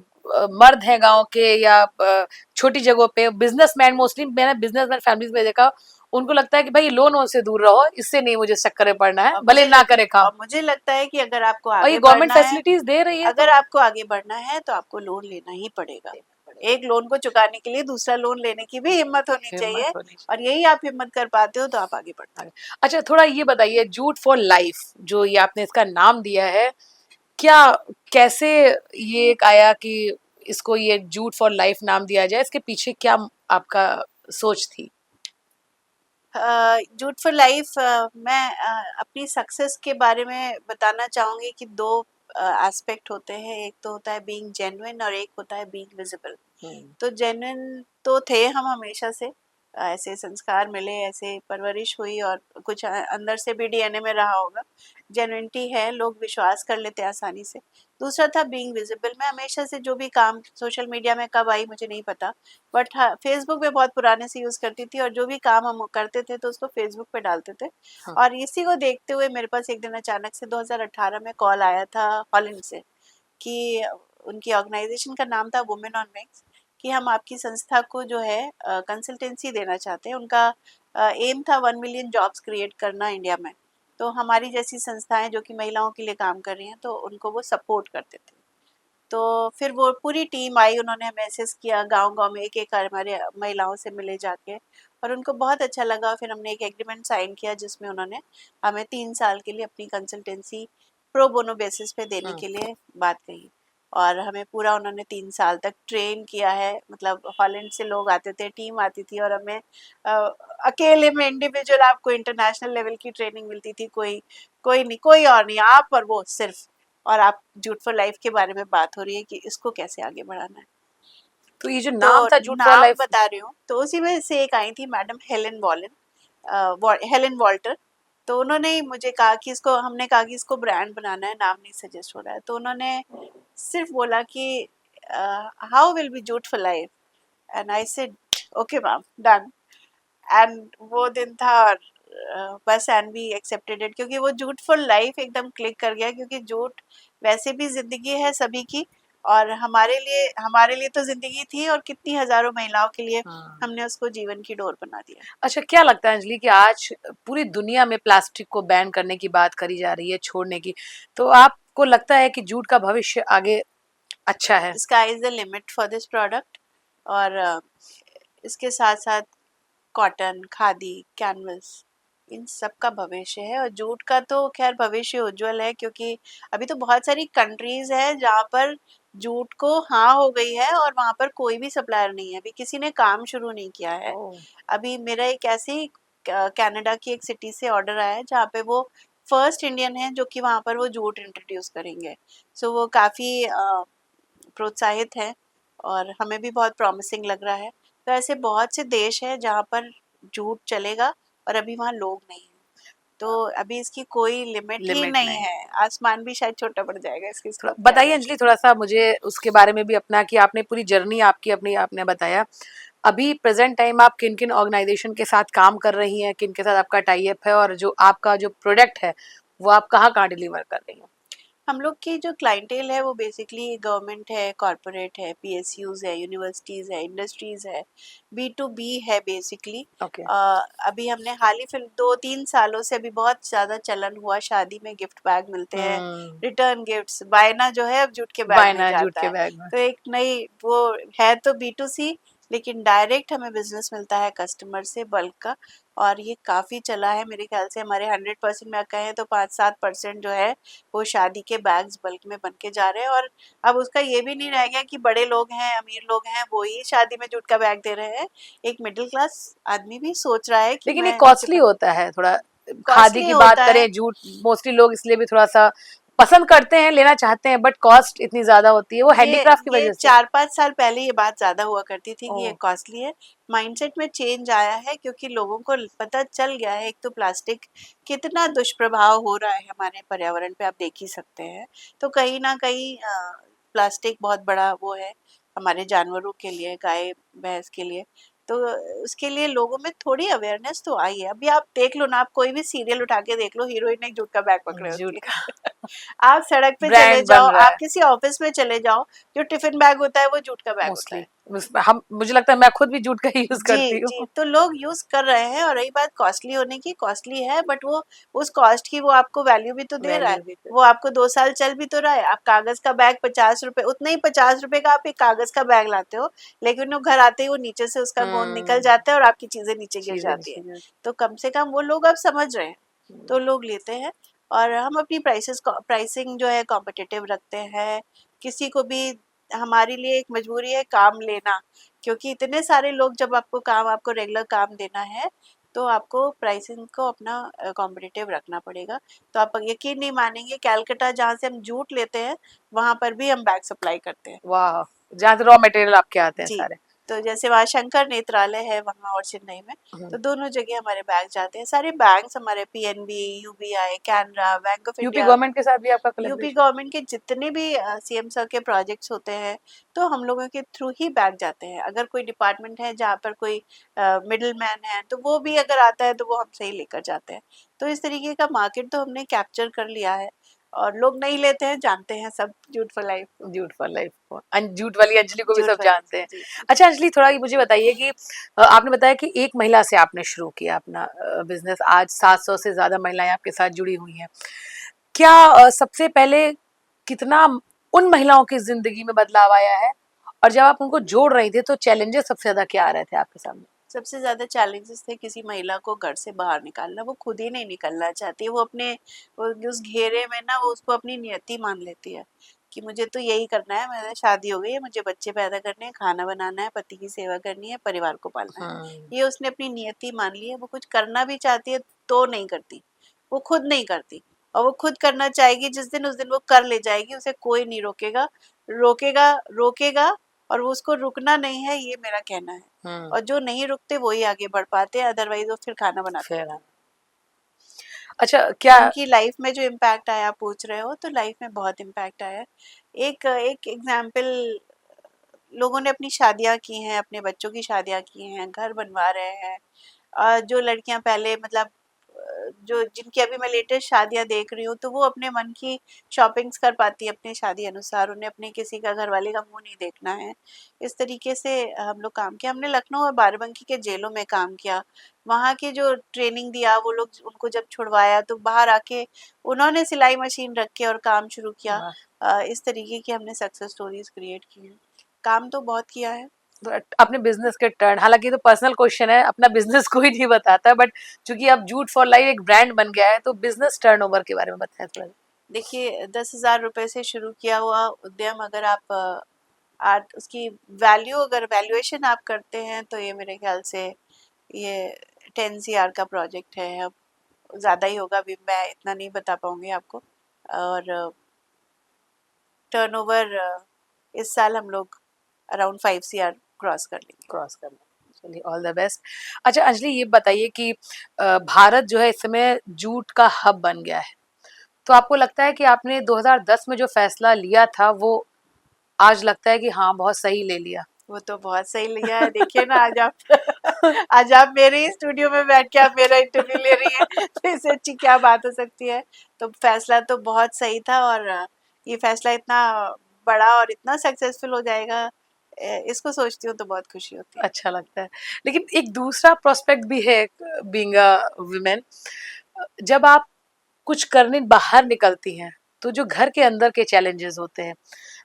मर्द हैं गांव के या छोटी जगहों पे बिजनेसमैन, मोस्टली मैंने बिजनेसमैन फैमिलीज में देखा, उनको लगता है कि भाई लोन वोन से दूर रहो, इससे नहीं मुझे चक्कर में पड़ना है, भले ना करे काम। और मुझे लगता है कि अगर आपको और ये आगे गवर्नमेंट बढ़ना है, फैसिलिटीज दे रही है अगर तो आपको आगे बढ़ना है तो आपको लोन लेना ही पड़ेगा। एक लोन को चुकाने के लिए दूसरा लोन लेने की भी हिम्मत होनी हिम्मत चाहिए, होनी और यही आप हिम्मत कर पाते हो तो आप आगे बढ़ते चाहिए। अच्छा, थोड़ा ये बताइए, जूट फॉर लाइफ जो ये आपने इसका नाम दिया है, क्या, कैसे ये एक आया कि इसको ये जूट फॉर लाइफ नाम दिया जाए, इसके पीछे क्या आपका सोच थी? हो। जूट फॉर लाइफ, मैं अपनी सक्सेस के बारे में बताना चाहूंगी कि दो एस्पेक्ट होते हैं, एक तो होता है बीइंग जेन्युइन और एक होता है बीइंग विजिबल। तो जेन्युइन तो थे हम हमेशा से, ऐसे संस्कार मिले, ऐसे परवरिश हुई, और कुछ अंदर से भी डीएनए में रहा होगा, जेन्युइनिटी है, लोग विश्वास कर लेते हैं आसानी से। दूसरा था बीइंग विजिबल। मैं हमेशा से जो भी काम सोशल मीडिया में कब आई मुझे नहीं पता, बट हाँ फेसबुक पे बहुत पुराने से यूज़ करती थी, और जो भी काम हम करते थे तो उसको फेसबुक पे डालते थे। हाँ। और इसी को देखते हुए मेरे पास एक दिन अचानक से 2018 में कॉल आया था हॉलैंड से, कि उनकी ऑर्गेनाइजेशन का नाम था वुमेन ऑन विंग्स, कि हम आपकी संस्था को जो है कंसल्टेंसी देना चाहते हैं। उनका एम था 1 मिलियन जॉब्स क्रिएट करना इंडिया में। तो हमारी जैसी संस्थाएं जो कि महिलाओं के लिए काम कर रही हैं, तो उनको वो सपोर्ट करते थे। तो फिर वो पूरी टीम आई, उन्होंने हमें असेस किया, गांव-गांव में एक-एक हमारे महिलाओं से मिले जाके, और उनको बहुत अच्छा लगा। फिर हमने एक एग्रीमेंट साइन किया जिसमें उन्होंने हमें 3 साल के लिए अपनी कंसल्टेंसी प्रो बोनो बेसिस पे देने के लिए बात कही, और हमें पूरा उन्होंने 3 साल तक ट्रेन किया है। मतलब हॉलैंड से लोग आते थे, टीम आती थी, और हमें अकेले में इंडिविजुअल आपको इंटरनेशनल लेवल की ट्रेनिंग मिलती थी। कोई कोई नहीं, कोई और नहीं, आप और वो सिर्फ, और आप जूट फॉर लाइफ के बारे में बात हो रही है कि इसको कैसे आगे बढ़ाना है। तो ये जो तो नाम था जूट फॉर नाम लाइफ। बता रही हूँ, तो उसी में से एक आई थी मैडम हेलेन वॉलन, हेलेन वॉल्टर। तो उन्होंने ही मुझे कहा कि इसको, हमने कहा कि इसको ब्रांड बनाना है, नाम नहीं सजेस्ट हो रहा है, तो उन्होंने सिर्फ बोला कि how will be jute for life, and I said okay ma'am, done. And वो दिन था, और बस एंड वी एक्सेप्टेड इट, क्योंकि वो जूट फॉर लाइफ एकदम क्लिक कर गया, क्योंकि जूट वैसे भी जिंदगी है सभी की, और हमारे लिए तो जिंदगी थी, और कितनी हजारों महिलाओं के लिए हाँ। हमने उसको जीवन की डोर बना दिया। अच्छा, क्या लगता है अंजलि कि आज पूरी दुनिया में प्लास्टिक को बैन करने की बात करी जा रही है, छोड़ने की, तो आपको लगता है कि जूट का भविष्य आगे अच्छा है? Sky is the limit for this product. और इसके साथ साथ कॉटन, खादी, कैनवस, इन सब का भविष्य है। और जूट का तो खैर भविष्य उज्जवल है, क्योंकि अभी तो बहुत सारी कंट्रीज है जहाँ पर जूट को हाँ हो गई है, और वहाँ पर कोई भी सप्लायर नहीं है, अभी किसी ने काम शुरू नहीं किया है। ओह। अभी मेरा एक ऐसे ही कनाडा की एक सिटी से ऑर्डर आया है, जहाँ पे वो फर्स्ट इंडियन है जो कि वहाँ पर वो जूट इंट्रोड्यूस करेंगे। सो वो काफ़ी प्रोत्साहित है, और हमें भी बहुत प्रॉमिसिंग लग रहा है। तो ऐसे बहुत से देश हैं जहाँ पर जूट चलेगा, और अभी वहाँ लोग नहीं हैं। तो अभी इसकी कोई लिमिट ही लिमिट नहीं नहीं। है, आसमान भी शायद छोटा पड़ जाएगा इसके थोड़ा स्कोप के बताइए आगे। अंजलि, थोड़ा सा मुझे उसके बारे में भी अपना, कि आपने पूरी जर्नी आपकी अपनी आपने बताया, अभी प्रेजेंट टाइम आप किन किन ऑर्गेनाइजेशन के साथ काम कर रही हैं, किन के साथ आपका टाई अप है, और जो आपका जो प्रोडक्ट है वो आप कहाँ कहाँ डिलीवर कर रही हैं? हम लोग की जो क्लाइंटेल है वो बेसिकली गवर्नमेंट है, कॉरपोरेट है, पीएसयूज है, यूनिवर्सिटीज है, इंडस्ट्रीज है, बी टू बी है बेसिकली। ओके। अभी हमने हाल ही फिर 2-3 सालों से अभी बहुत ज्यादा चलन हुआ, शादी में गिफ्ट बैग मिलते हैं, रिटर्न गिफ्ट्स, बायना जो है अब जूट के बैग में बायना जूट जाता के है। बैग में। तो एक नई वो है, तो बी टू सी, लेकिन डायरेक्ट हमें बिजनेस मिलता है कस्टमर से, बल्क का। और ये काफी चला है, मेरे ख्याल से हमारे 100% में कहें तो 5-7% जो है वो शादी के बैग्स बल्क में बन के जा रहे हैं। और अब उसका ये भी नहीं रह गया कि बड़े लोग हैं, अमीर लोग हैं, वो ही शादी में जूट का बैग दे रहे हैं। एक मिडिल क्लास आदमी भी सोच रहा है कि लेकिन ये मैं मुझे कॉस्टली होता है थोड़ा, खादी कॉस्टली की बात होता है। करें, जूट मोस्टली लोग इसलिए भी थोड़ा सा पसंद करते हैं, लेना चाहते हैं, बट कॉस्ट इतनी ज्यादा होती है, वो हैंडीक्राफ्ट की वजह ये से। 4-5 साल पहले ये बात ज्यादा हुआ करती थी कि ये ओह, कॉस्टली है। माइंडसेट में चेंज आया है क्योंकि लोगों को पता चल गया है, एक तो प्लास्टिक कितना दुष्प्रभाव हो रहा है हमारे पर्यावरण पे, आप देख ही सकते हैं। तो कहीं ना कहीं प्लास्टिक बहुत बड़ा वो है हमारे जानवरों के लिए, गाय भैंस के लिए। तो उसके लिए लोगों में थोड़ी अवेयरनेस तो आई है। अभी आप देख लो ना, आप कोई भी सीरियल उठा के देख लो, हीरोइन एक जूट का बैग पकड़े होती जूट है। का आप सड़क पे चले ब्रांड जाओ, बन रहा आप है किसी ऑफिस में चले जाओ, जो टिफिन बैग होता है वो जूट का बैग होता मोस्टली। है। हम, मुझे लगता है मैं खुद भी जूट का ही यूज जी करती जी, हूँ। तो लोग यूज कर रहे हैं। और रही बात कॉस्टली होने की, कॉस्टली है बट वो उस कॉस्ट की वो आपको वैल्यू भी तो दे रहा है। वैल्यू भी तो। वो आपको 2 साल चल भी तो रहा है। आप कागज का बैग 50 रुपए, उतने ही 50 रुपए का आप एक कागज का बैग लाते हो, लेकिन वो घर आते ही वो नीचे से उसका गोंद निकल हम्म, जाता है और आपकी चीजें नीचे गिर चीजें जाती है। नहीं तो कम से कम वो लोग अब समझ रहे हैं, तो लोग लेते हैं। और हम अपनी प्राइसिंग जो है कॉम्पिटिटिव रखते हैं। किसी को भी, हमारे लिए एक मजबूरी है काम लेना, क्योंकि इतने सारे लोग, जब आपको रेगुलर काम देना है तो आपको प्राइसिंग को अपना कॉम्पिटिटिव रखना पड़ेगा। तो आप यकीन नहीं मानेंगे, कैलकाटा जहाँ से हम जूट लेते हैं वहाँ पर भी हम बैग सप्लाई करते हैं। वाह, जहाँ से रॉ मटेरियल आपके आते हैं जी, सारे। तो जैसे वहाँ शंकर नेत्रालय है वहाँ और चेन्नई में, हम्म। तो दोनों जगह हमारे बैग जाते हैं। सारे बैंक्स हमारे, PNB, UBI, Canara, bank of UP India, government के साथ भी आपका यूपी कोलैबोरेशन? गवर्नमेंट के जितने भी सीएम सर के प्रोजेक्ट्स होते हैं, तो हम लोगों के थ्रू ही बैग जाते हैं। अगर कोई डिपार्टमेंट है जहाँ पर कोई मिडिल मैन है, तो वो भी अगर आता है तो वो हमसे ही लेकर जाते हैं। तो इस तरीके का मार्केट तो हमने कैप्चर कर लिया है। और लोग नहीं लेते हैं, जानते हैं सब jute for life. Jute for life को, जूट वाली अंजलि को भी जूट सब फॉर जानते हैं। लाइफ, जी जी। अच्छा अंजलि, थोड़ा ये मुझे बताइए कि आपने बताया कि एक महिला से आपने शुरू किया अपना बिजनेस, आज 700 से ज्यादा महिलाएं आपके साथ जुड़ी हुई हैं। क्या सबसे पहले कितना उन महिलाओं की जिंदगी में बदलाव आया है, और जब आप उनको जोड़ रही थे तो चैलेंजेस सबसे ज्यादा क्या आ रहे थे आपके सामने? सबसे ज़्यादा चैलेंजेस थे किसी महिला को घर से बाहर निकालना। वो खुद ही नहीं निकलना चाहती। वो अपने उस घेरे में ना, वो उसको अपनी नियति मान लेती है कि मुझे तो यही करना है, मैंने शादी हो गई है, मुझे बच्चे पैदा करने हैं, खाना बनाना है, पति की सेवा करनी है, परिवार को पालना है। हम्म। ये उसने अपनी नियति मान ली है। वो कुछ करना भी चाहती है तो नहीं करती, वो खुद नहीं करती। और वो खुद करना चाहेगी जिस दिन, उस दिन वो कर ले जाएगी, उसे कोई नहीं रोकेगा। रोकेगा रोकेगा, और वो उसको रुकना नहीं है, ये मेरा कहना है। हम्म। और जो नहीं रुकते वही आगे बढ़ पाते हैं, अदरवाइज वो फिर खाना बनाते फिर रहते हैं। अच्छा, क्या उनकी लाइफ में जो इम्पैक्ट आया, आप पूछ रहे हो, तो लाइफ में बहुत इम्पैक्ट आया है। एक एक एग्जाम्पल, लोगों ने अपनी शादियां की हैं, अपने बच्चों की शादियां की हैं, घर बनवा रहे हैं। जो लड़कियां पहले मतलब जो जिनकी अभी मैं लेटेस्ट शादियां देख रही हूँ, तो वो अपने मन की शॉपिंग्स कर पाती है अपनी शादी अनुसार। उन्हें अपने किसी का, घर वाले का मुंह नहीं देखना है। इस तरीके से हम लोग काम किया। हमने लखनऊ और बाराबंकी के जेलों में काम किया। वहाँ की जो ट्रेनिंग दिया, वो लोग उनको जब छुड़वाया तो बाहर आके उन्होंने सिलाई मशीन रख के और काम शुरू किया। वाह, इस तरीके की हमने सक्सेस स्टोरीज क्रिएट की हैं। काम तो बहुत किया है। तो अपने बिजनेस के टर्न, हालांकि तो पर्सनल क्वेश्चन है, अपना बिजनेस कोई नहीं बताता, बट चूंकि अब जूट फॉर लाइफ एक ब्रांड बन गया है, तो बिजनेस टर्नओवर के बारे में बताएं थोड़ा। देखिए, 10,000 रुपए से शुरू किया हुआ उद्यम, अगर आप आज उसकी वैल्यू, अगर वैल्यूएशन आप करते हैं, तो ये मेरे ख्याल से ये 10 CR का प्रोजेक्ट है। अब ज़्यादा ही होगा, अभी मैं इतना नहीं बता पाऊंगी आपको। और टर्नओवर इस साल हम लोग अराउंड 5 CR क्रॉस कर लेंगे। क्रॉस करना, चलिए ऑल द बेस्ट। अच्छा अंजलि, ये बताइए कि भारत जो है इस समय जूट का हब बन गया है, तो आपको लगता है कि आपने 2010 में जो फैसला लिया था वो आज लगता है कि हाँ बहुत सही ले लिया? वो तो बहुत सही लिया है। देखिए ना, आज आप आज आप मेरे ही स्टूडियो में बैठ के आप मेरा इंटरव्यू ले रही हैं, तो इससे अच्छी क्या बात हो सकती है। तो फैसला तो बहुत सही था। और ये फैसला इतना बड़ा और इतना सक्सेसफुल हो जाएगा, इसको सोचती हूँ तो बहुत खुशी होती है। अच्छा लगता है। लेकिन एक दूसरा प्रोस्पेक्ट भी है बीइंग अ वुमेन, जब आप कुछ करने बाहर निकलती हैं तो जो घर के अंदर के चैलेंजेस होते हैं,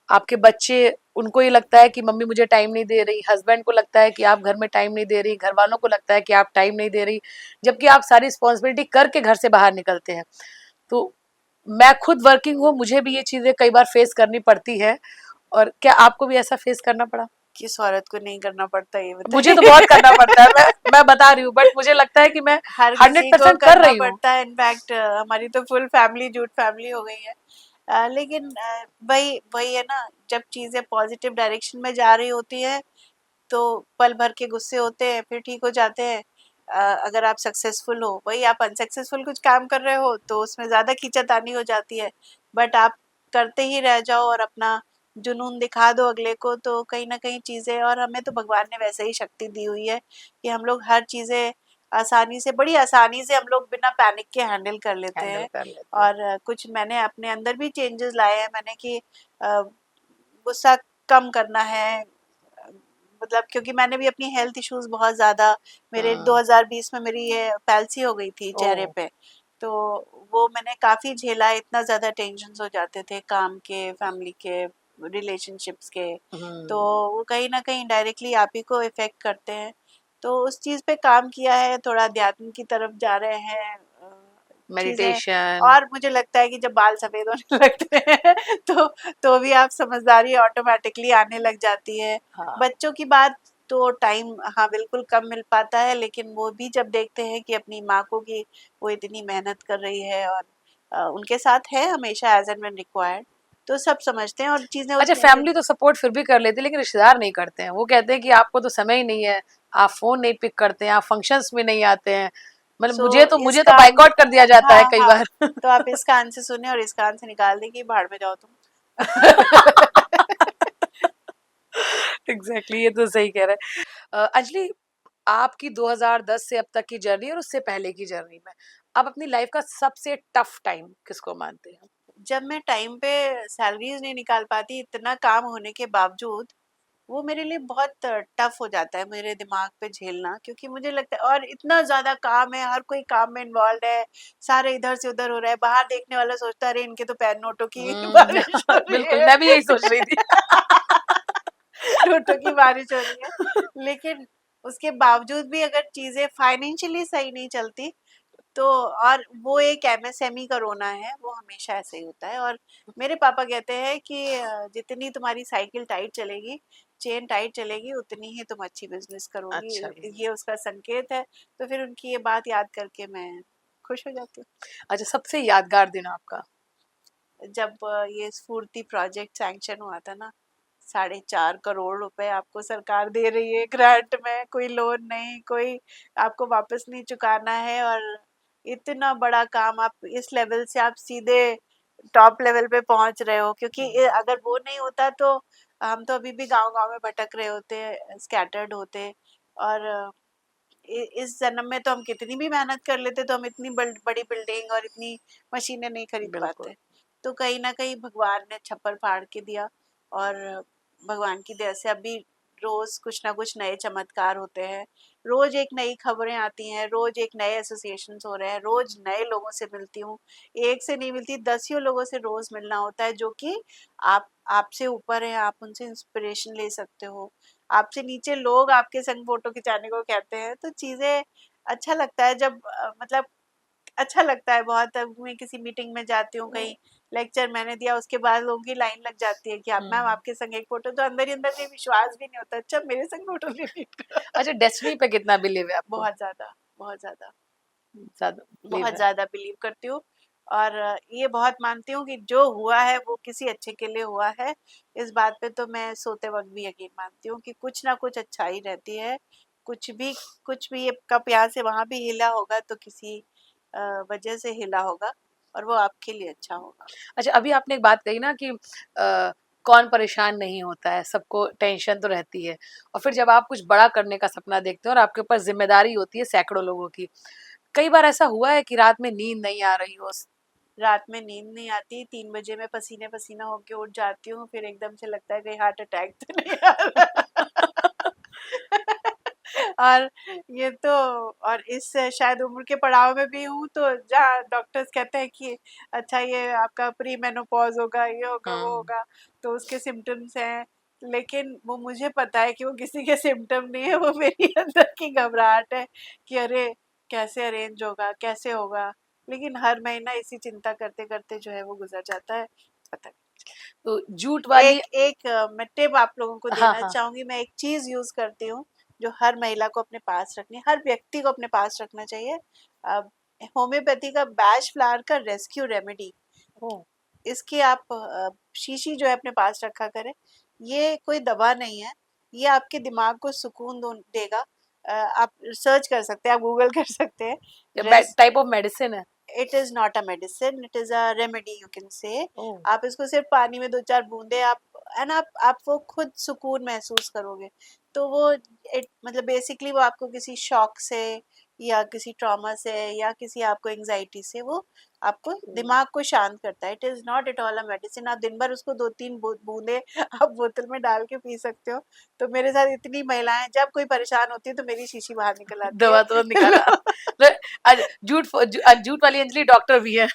आपके बच्चे, उनको ये लगता है कि मम्मी मुझे टाइम नहीं दे रही, हस्बैंड को लगता है कि आप घर में टाइम नहीं दे रही, घर वालों को लगता है कि आप टाइम नहीं दे रही, जबकि आप सारी रिस्पॉन्सिबिलिटी करके घर से बाहर निकलते हैं। तो मैं खुद वर्किंग हूँ, मुझे भी ये चीजें कई बार फेस करनी पड़ती है, और क्या आपको भी ऐसा फेस करना पड़ा? किस औरत को नहीं करना पड़ता, ये मुझे बताइए। तो बहुत करना पड़ता है, मैं बता रही हूँ, बट मुझे लगता है कि मैं हर किसी को 100% कर करना रही हूँ। पड़ता है। इनफैक्ट हमारी तो फुल फैमिली जूट फैमिली हो गई है। लेकिन वही वही है ना, जब चीजें पॉजिटिव डायरेक्शन में जा रही होती है तो पल भर के गुस्से होते हैं, फिर ठीक हो जाते हैं। अगर आप सक्सेसफुल हो, वही आप अनसक्सेसफुल कुछ काम कर रहे हो तो उसमें ज़्यादा खींचातानी हो जाती है। बट आप करते ही रह जाओ और अपना जुनून दिखा दो अगले को, तो कहीं ना कहीं चीज़ें, और हमें तो भगवान ने वैसे ही शक्ति दी हुई है कि हम लोग हर चीज़ें आसानी से, बड़ी आसानी से हम लोग बिना पैनिक के हैंडल कर लेते हैंडल हैं। कर लेते हैं। और कुछ मैंने अपने अंदर भी चेंजेस लाए हैं मैंने कि अ, गुस्सा कम करना है। मतलब क्योंकि मैंने भी अपनी हेल्थ इश्यूज बहुत ज़्यादा, मेरे हाँ। 2020 में मेरी ये पैल्सी हो गई थी ओ। चेहरे पे। तो वो मैंने काफ़ी झेला, इतना ज़्यादा टेंशन्स हो जाते थे काम के, फैमिली के, रिलेशनशिप्स के। तो वो कहीं ना कहीं डायरेक्टली आप ही को इफ़ेक्ट करते हैं। तो उस चीज़ पे काम किया है, थोड़ा अध्यात्म की तरफ जा रहे हैं चीज़ें। मेडिटेशन। और मुझे लगता है कि जब बाल सफ़ेद होने लगते हैं तो भी आप समझदारी ऑटोमेटिकली आने लग जाती है। हाँ। बच्चों की बात तो टाइम, हाँ बिल्कुल कम मिल पाता है, लेकिन वो भी जब देखते हैं कि अपनी माँ को कि वो इतनी मेहनत कर रही है और उनके साथ है हमेशा एज एंड व्हेन रिक्वायर्ड, तो सब समझते हैं और चीज़ें अच्छा, उतनी फैमिली तो सपोर्ट फिर भी कर लेती है, लेकिन रिश्तेदार नहीं करते हैं। वो कहते हैं कि आपको तो समय ही नहीं है, आप फोन नहीं पिक करते हैं, आप फंक्शंस में नहीं आते हैं। मतलब सो मुझे इस तो कान, बाइकआउट कर दिया जाता है हाँ कई हाँ, बार। तो आप इस कान से सुने और इस कान से निकाल दें कि भाड़ में जाओ तुम। एग्जैक्टली, ये तो सही कह रहे हैं। अंजलि, आपकी 2010 से अब तक की जर्नी और उससे पहले की जर्नी में आप अपनी लाइफ का सबसे टफ टाइम किसको मानते हैं? जब मैं टाइम पे सैलरीज नहीं निकाल पाती, इतना काम होने के बावजूद, वो मेरे लिए बहुत टफ हो जाता है मेरे दिमाग पे झेलना, क्योंकि मुझे लगता है और इतना ज्यादा काम है, हर कोई काम में इन्वॉल्व है, सारे इधर से उधर हो रहा है, बाहर देखने वाला सोचता है अरे इनके तो पैर नोटों की बारिश हो रही बिल्कुल, है। मैं भी यही सोच रही थी। नोटों की बारिश हो रही है, लेकिन उसके बावजूद भी अगर चीजें फाइनेंशियली सही नहीं चलती तो, और वो एक एमएसएमई का रोना है, वो हमेशा ऐसे ही होता है। और मेरे पापा कहते हैं कि जितनी तुम्हारी साइकिल टाइट चलेगी, चेन टाइट चलेगी, उतनी ही तुम अच्छी बिजनेस करोगी, अच्छा बिजनेस। ये उसका संकेत है। तो फिर उनकी ये बात याद करके मैं खुश हो जाती अच्छा, सबसे यादगार दिन आपका? हूँ। जब ये स्फूर्ति प्रोजेक्ट सैंक्शन हुआ था ना, 4.5 करोड़ रुपए आपको सरकार दे रही है ग्रांट में, कोई लोन नहीं, कोई आपको वापस नहीं चुकाना है, और इतना बड़ा काम, आप इस लेवल से आप सीधे टॉप लेवल पे पहुंच रहे हो। क्योंकि अगर वो नहीं होता तो हम तो अभी भी गांव-गांव में भटक रहे होते, स्कैटर्ड होते। और इस जन्म में तो हम कितनी भी मेहनत कर लेते तो हम इतनी बड़ी बिल्डिंग और इतनी मशीनें नहीं खरीद बिल्कुल। पाते। तो कहीं ना कहीं भगवान ने छप्पर फाड़ के दिया, और भगवान की दया से अभी रोज कुछ ना कुछ नए चमत्कार होते हैं, रोज एक नई खबरें आती हैं, रोज एक नए एसोसिएशंस हो रहे हैं, रोज नए लोगों से मिलती हूँ। एक से नहीं मिलती, दसियों लोगों से रोज मिलना होता है, जो कि आप आपसे ऊपर हैं, आप उनसे इंस्पिरेशन ले सकते हो। आपसे नीचे लोग आपके संग फोटो खिंचाने को कहते हैं, तो चीजें अच्छा लगता है जब मतलब अच्छा लगता है बहुत। अब मैं किसी मीटिंग में जाती हूँ, कहीं लेक्चर मैंने दिया, उसके बाद लोगों की लाइन लग जाती है कि आप मैम आपके संग एक फोटो, तो अंदर ही अंदर से विश्वास भी नहीं होता, अच्छा मेरे संग फोटो ले ली। अच्छा, डेस्टिनी पे कितना बिलीव है आपको? बहुत ज्यादा, बहुत ज्यादा, ज्यादा बिलीव बहुत है? ज्यादा बिलीव करती हूँ। और ये बहुत मानती हूँ कि जो हुआ है वो किसी अच्छे के लिए हुआ है। इस बात पे तो मैं सोते वक्त भी यकीन मानती हूँ कि कुछ ना कुछ अच्छाई रहती है। कुछ भी, कुछ भी ये कप यहाँ से वहां भी हिला होगा तो किसी वजह से हिला होगा, और वो आपके लिए अच्छा होगा। अच्छा, अभी आपने एक बात कही ना कि कौन परेशान नहीं होता है, सबको टेंशन तो रहती है। और फिर जब आप कुछ बड़ा करने का सपना देखते हो और आपके ऊपर जिम्मेदारी होती है सैकड़ों लोगों की, कई बार ऐसा हुआ है कि रात में नींद नहीं आ रही हो? रात में नींद नहीं आती, 3 बजे मैं पसीने पसीना होके उठ जाती हूँ, फिर एकदम से लगता है कहीं हार्ट अटैक तो नहीं आ रहा। और ये तो, और इस शायद उम्र के पड़ाव में भी हूँ, तो जहाँ डॉक्टर्स कहते हैं कि अच्छा ये आपका प्री मेनोपॉज होगा, ये होगा, वो हम्म। होगा, तो उसके सिम्टम्स हैं। लेकिन वो मुझे पता है कि वो किसी के सिम्टम नहीं है, वो मेरी अंदर की घबराहट है कि अरे कैसे अरेंज होगा, कैसे होगा। लेकिन हर महीना इसी चिंता करते करते जो है वो गुजर जाता है, पता तो झूठ नहीं। वाली। एक एक मैं टिप आप लोगों को हाँ देना हाँ। चाहूंगी, मैं एक चीज यूज करती हूँ जो हर महिला को अपने पास रखनी, हर व्यक्ति को अपने पास रखना चाहिए। होम्योपैथी का बैच फ्लावर का रेस्क्यू रेमेडी, ओ। इसकी आप शीशी जो है अपने पास रखा करें। ये कोई दवा नहीं है, ये आपके दिमाग को सुकून देगा। आप सर्च कर सकते हैं, आप गूगल कर सकते हैं। रेस्ट, टाइप ऑफ मेडिसिन है? It is not a medicine, it is a remedy you can say. Oh. आप इसको सिर्फ पानी में 2-4 बूंदे आप, एंड आप वो खुद सुकून महसूस करोगे। तो वो मतलब बेसिकली वो आपको किसी शॉक से या किसी ट्रॉमा से या किसी आपको एंजाइटी से वो आपको दिमाग को शांत करता है। It is not at all a medicine. आप दिन भर उसको 2-3 बूंदे आप बोतल में डाल के पी सकते हो। तो मेरे साथ इतनी महिलाएं, जब कोई परेशान होती है तो मेरी शीशी बाहर निकल आती है। दवा तो निकाला। झूठ वाली अंजलि डॉक्टर भी है।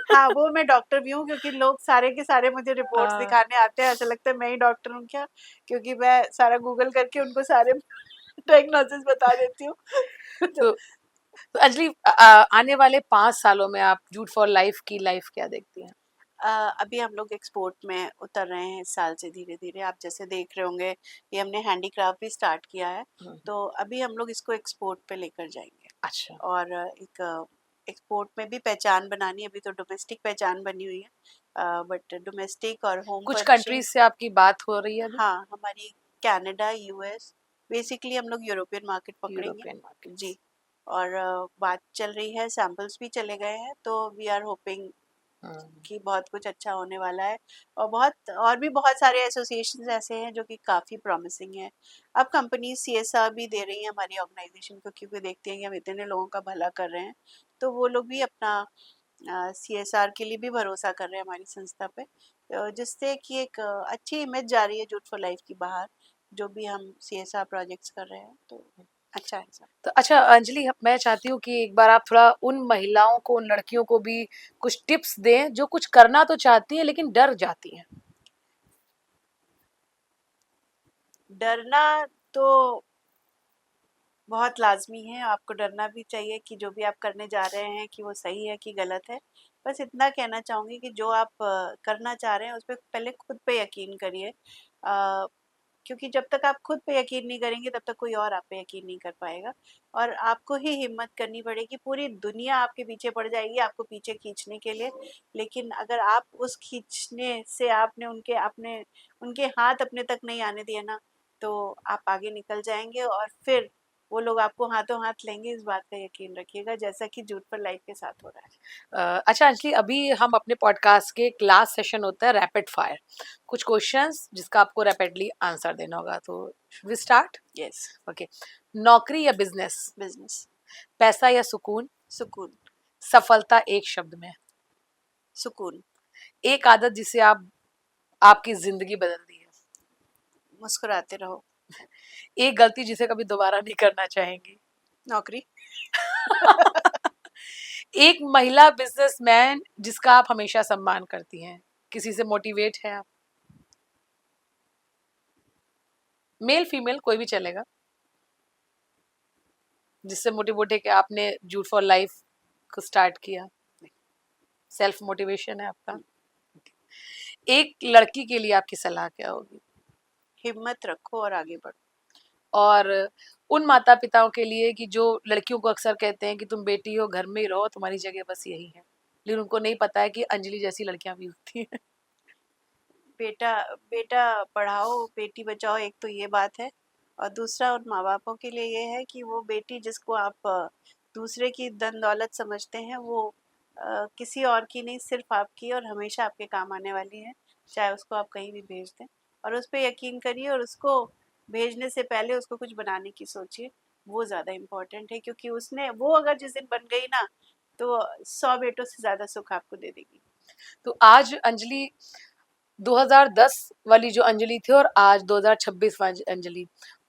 हाँ, वो मैं डॉक्टर भी हूँ, क्योंकि लोग सारे के सारे मुझे रिपोर्ट्स हाँ। दिखाने आते हैं, ऐसा लगता है मैं ही डॉक्टर हूँ क्या? क्योंकि मैं सारा गूगल करके उनको सारे डायग्नोसिस बता देती हूँ। तो तो, तो अंजलि, आने वाले 5 सालों में आप जूट फॉर लाइफ की लाइफ क्या देखती हैं? अभी हम लोग एक्सपोर्ट में उतर रहे हैं इस साल से धीरे-धीरे। आप जैसे देख रहे होंगे, ये हमने हैंडीक्राफ्ट भी स्टार्ट किया है, हम्म। तो अभी हम लोग इसको एक्सपोर्ट पे लेकर जाएंगे। अच्छा। और एक एक्सपोर्ट में भी पहचान बनानी है। अभी तो डोमेस्टिक पहचान बनी हुई है, बट डोमेस्टिक और होम कुछ फर्निशिंग। कंट्रीज से आपकी बात हो रही है अभी? हाँ, हमारी कनाडा, यूएस, बेसिकली हम लोग यूरोपियन मार्केट पकड़ेंगे। European markets. जी। और बात चल रही है, सैंपल्स भी चले गए हैं, तो वी आर होपिंग हम्म। कि बहुत कुछ अच्छा होने वाला है। और बहुत और भी बहुत सारे एसोसिएशंस ऐसे हैं जो कि काफ़ी प्रॉमिसिंग हैं। अब कंपनीज सीएसआर भी दे रही हैं हमारी ऑर्गेनाइजेशन को, क्योंकि देखती हैं कि हम इतने लोगों का भला कर रहे हैं, तो वो लोग भी अपना सीएसआर के लिए भी भरोसा कर रहे हैं हमारी संस्था पे। जिससे कि एक अच्छी इमेज जा रही है जूट फॉर लाइफ की बाहर, जो भी हम सीएसआर प्रोजेक्ट्स कर रहे हैं, तो अच्छा है सब। तो अच्छा अंजलि, मैं चाहती हूँ कि एक बार आप थोड़ा उन महिलाओं को, उन लड़कियों को भी कुछ टिप्स दें जो कुछ करना तो चाहती हैं लेकिन डर जाती हैं। डरना तो बहुत लाज़मी है, आपको डरना भी चाहिए कि जो भी आप करने जा रहे हैं कि वो सही है कि गलत है। बस इतना कहना चाहूँगी कि जो आप करना चाह रहे हैं, उसपे पहले खुद पे यकीन करिए। क्योंकि जब तक आप खुद पे यकीन नहीं करेंगे, तब तक कोई और आप पे यकीन नहीं कर पाएगा। और आपको ही हिम्मत करनी पड़ेगी, पूरी दुनिया आपके पीछे पड़ जाएगी आपको पीछे खींचने के लिए। लेकिन अगर आप उस खींचने से आपने उनके हाथ अपने तक नहीं आने दिए ना, तो आप आगे निकल जाएँगे और फिर वो लोग आपको हाथों हाथ लेंगे, इस बात का यकीन रखिएगा, जैसा कि जूट पर लाइफ के साथ हो रहा है। अच्छा अंजलि, अभी हम अपने पॉडकास्ट के एक लास्ट सेशन होता है रैपिड फायर। कुछ क्वेश्चंस जिसका आपको रैपिडली आंसर देना होगा, तो should we start? Yes. Okay. नौकरी या बिजनेस? बिज़नेस। पैसा या सुकून? सुकून। सफलता एक शब्द में? सुकून। एक आदत जिसे आप आपकी जिंदगी बदल दी है? मुस्कुराते रहो। एक गलती जिसे कभी दोबारा नहीं करना चाहेंगी? नौकरी। एक महिला बिजनेसमैन जिसका आप हमेशा सम्मान करती हैं, किसी से मोटिवेट है आप? मेल फीमेल कोई भी चलेगा, जिससे मोटिवेट है कि आपने जूट फॉर लाइफ को स्टार्ट किया, सेल्फ मोटिवेशन है आपका। एक लड़की के लिए आपकी सलाह क्या होगी? हिम्मत रखो और आगे बढ़ो। और उन माता पिताओं के लिए कि जो लड़कियों को अक्सर कहते हैं कि तुम बेटी हो, घर में ही रहो, तुम्हारी जगह बस यही है, लेकिन उनको नहीं पता है कि अंजलि जैसी लड़कियां भी होती हैं। बेटा बेटा पढ़ाओ, बेटी बचाओ, एक तो ये बात है। और दूसरा उन माँ बापों के लिए ये है कि वो बेटी जिसको आप दूसरे की धन दौलत समझते हैं, वो किसी और की नहीं, सिर्फ आपकी, और हमेशा आपके काम आने वाली है, चाहे उसको आप कहीं भी भेज दें। और उस पर यकीन करिए, और उसको भेजने से पहले उसको कुछ बनाने की सोचिए। वो ज़्यादा इम्पोर्टेंट है, क्योंकि उसने वो अगर जिस दिन बन गई ना, तो 100 बेटों से ज़्यादा सुख आपको दे देगी। तो आज अंजलि, 2010 वाली जो अंजलि थी और आज 2026 वाली अंजलि,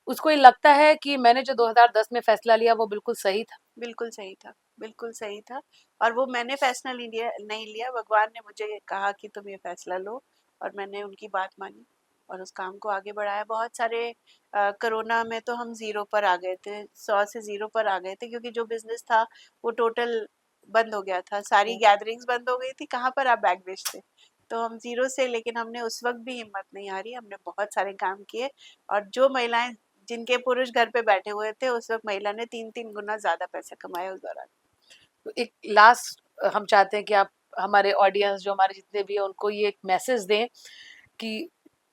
उसको ये लगता है कि मैंने जो 2010 में फैसला लिया वो बिल्कुल सही था? बिल्कुल सही था, बिल्कुल सही था। और वो मैंने फ़ैसला नहीं लिया, भगवान ने मुझे कहा कि तुम ये फ़ैसला लो, और मैंने उनकी बात मानी और उस काम को आगे बढ़ाया। बहुत सारे कोरोना में तो हम ज़ीरो पर आ गए थे, 100 से ज़ीरो पर आ गए थे, क्योंकि जो बिज़नेस था वो टोटल बंद हो गया था, सारी गैदरिंग्स बंद हो गई थी, कहाँ पर आप बैग बेचते? तो हम ज़ीरो से, लेकिन हमने उस वक़्त भी हिम्मत नहीं हारी, हमने बहुत सारे काम किए। और जो महिलाएँ, जिनके पुरुष घर पे बैठे हुए थे, उस वक़्त महिला ने 3-3 गुना ज़्यादा पैसे कमाए उस दौरान। तो एक लास्ट हम चाहते हैं कि आप हमारे ऑडियंस जो हमारे जितने भी हैं उनको ये एक मैसेज दें कि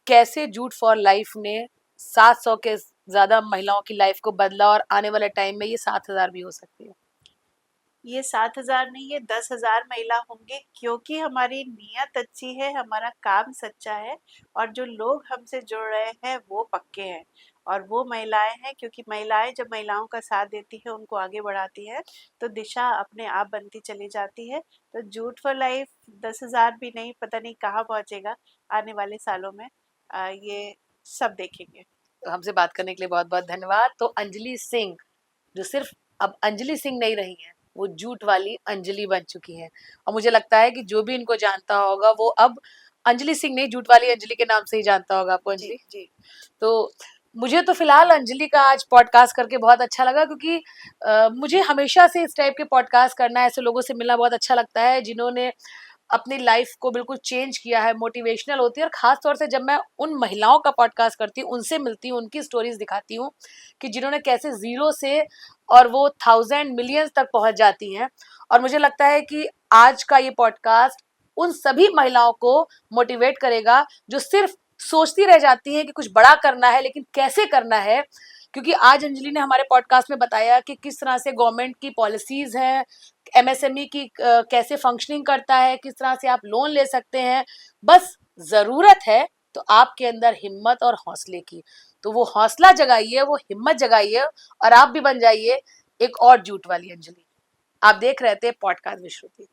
कैसे जूट फॉर लाइफ ने 700 के ज्यादा महिलाओं की लाइफ को बदला और आने वाले टाइम में ये 7,000 भी हो सकती है। ये 7,000 नहीं, ये 10,000 महिला होंगे, क्योंकि हमारी नीयत अच्छी है, हमारा काम सच्चा है, और जो लोग हमसे जुड़ रहे हैं वो पक्के हैं, और वो महिलाएं हैं, क्योंकि महिलाएं जब महिलाओं का साथ देती है, उनको आगे बढ़ाती है, तो दिशा अपने आप बनती चली जाती है। तो जूट फॉर लाइफ 10,000 भी नहीं, पता नहीं कहाँ पहुंचेगा आने वाले सालों में। ये सब देखेंगे। तो हमसे बात करने के लिए बहुत बहुत धन्यवाद। तो अंजलि सिंह जो सिर्फ अब अंजलि सिंह नहीं रही हैं, वो जूट वाली अंजलि बन चुकी हैं, और मुझे लगता है कि जो भी इनको जानता होगा वो अब अंजलि सिंह नहीं, जूट वाली अंजलि के नाम से ही जानता होगा आपको जी अंजलि। जी। तो मुझे तो फिलहाल अंजलि का आज पॉडकास्ट करके बहुत अच्छा लगा, क्योंकि मुझे हमेशा से इस टाइप के पॉडकास्ट करना, ऐसे लोगों से मिलना बहुत अच्छा लगता है जिन्होंने अपनी लाइफ को बिल्कुल चेंज किया है, मोटिवेशनल होती है। और खास तौर से जब मैं उन महिलाओं का पॉडकास्ट करती हूँ, उनसे मिलती हूँ, उनकी स्टोरीज दिखाती हूँ कि जिन्होंने कैसे जीरो से और वो 1000 मिलियंस तक पहुंच जाती हैं। और मुझे लगता है कि आज का ये पॉडकास्ट उन सभी महिलाओं को मोटिवेट करेगा जो सिर्फ सोचती रह जाती हैं कि कुछ बड़ा करना है लेकिन कैसे करना है। क्योंकि आज अंजलि ने हमारे पॉडकास्ट में बताया कि किस तरह से गवर्नमेंट की पॉलिसीज हैं, एमएसएमई की कैसे फंक्शनिंग करता है, किस तरह से आप लोन ले सकते हैं। बस जरूरत है तो आपके अंदर हिम्मत और हौसले की। तो वो हौसला जगाइए, वो हिम्मत जगाइए, और आप भी बन जाइए एक और जूट वाली अंजलि। आप देख रहे थे पॉडकास्ट विश्रुति।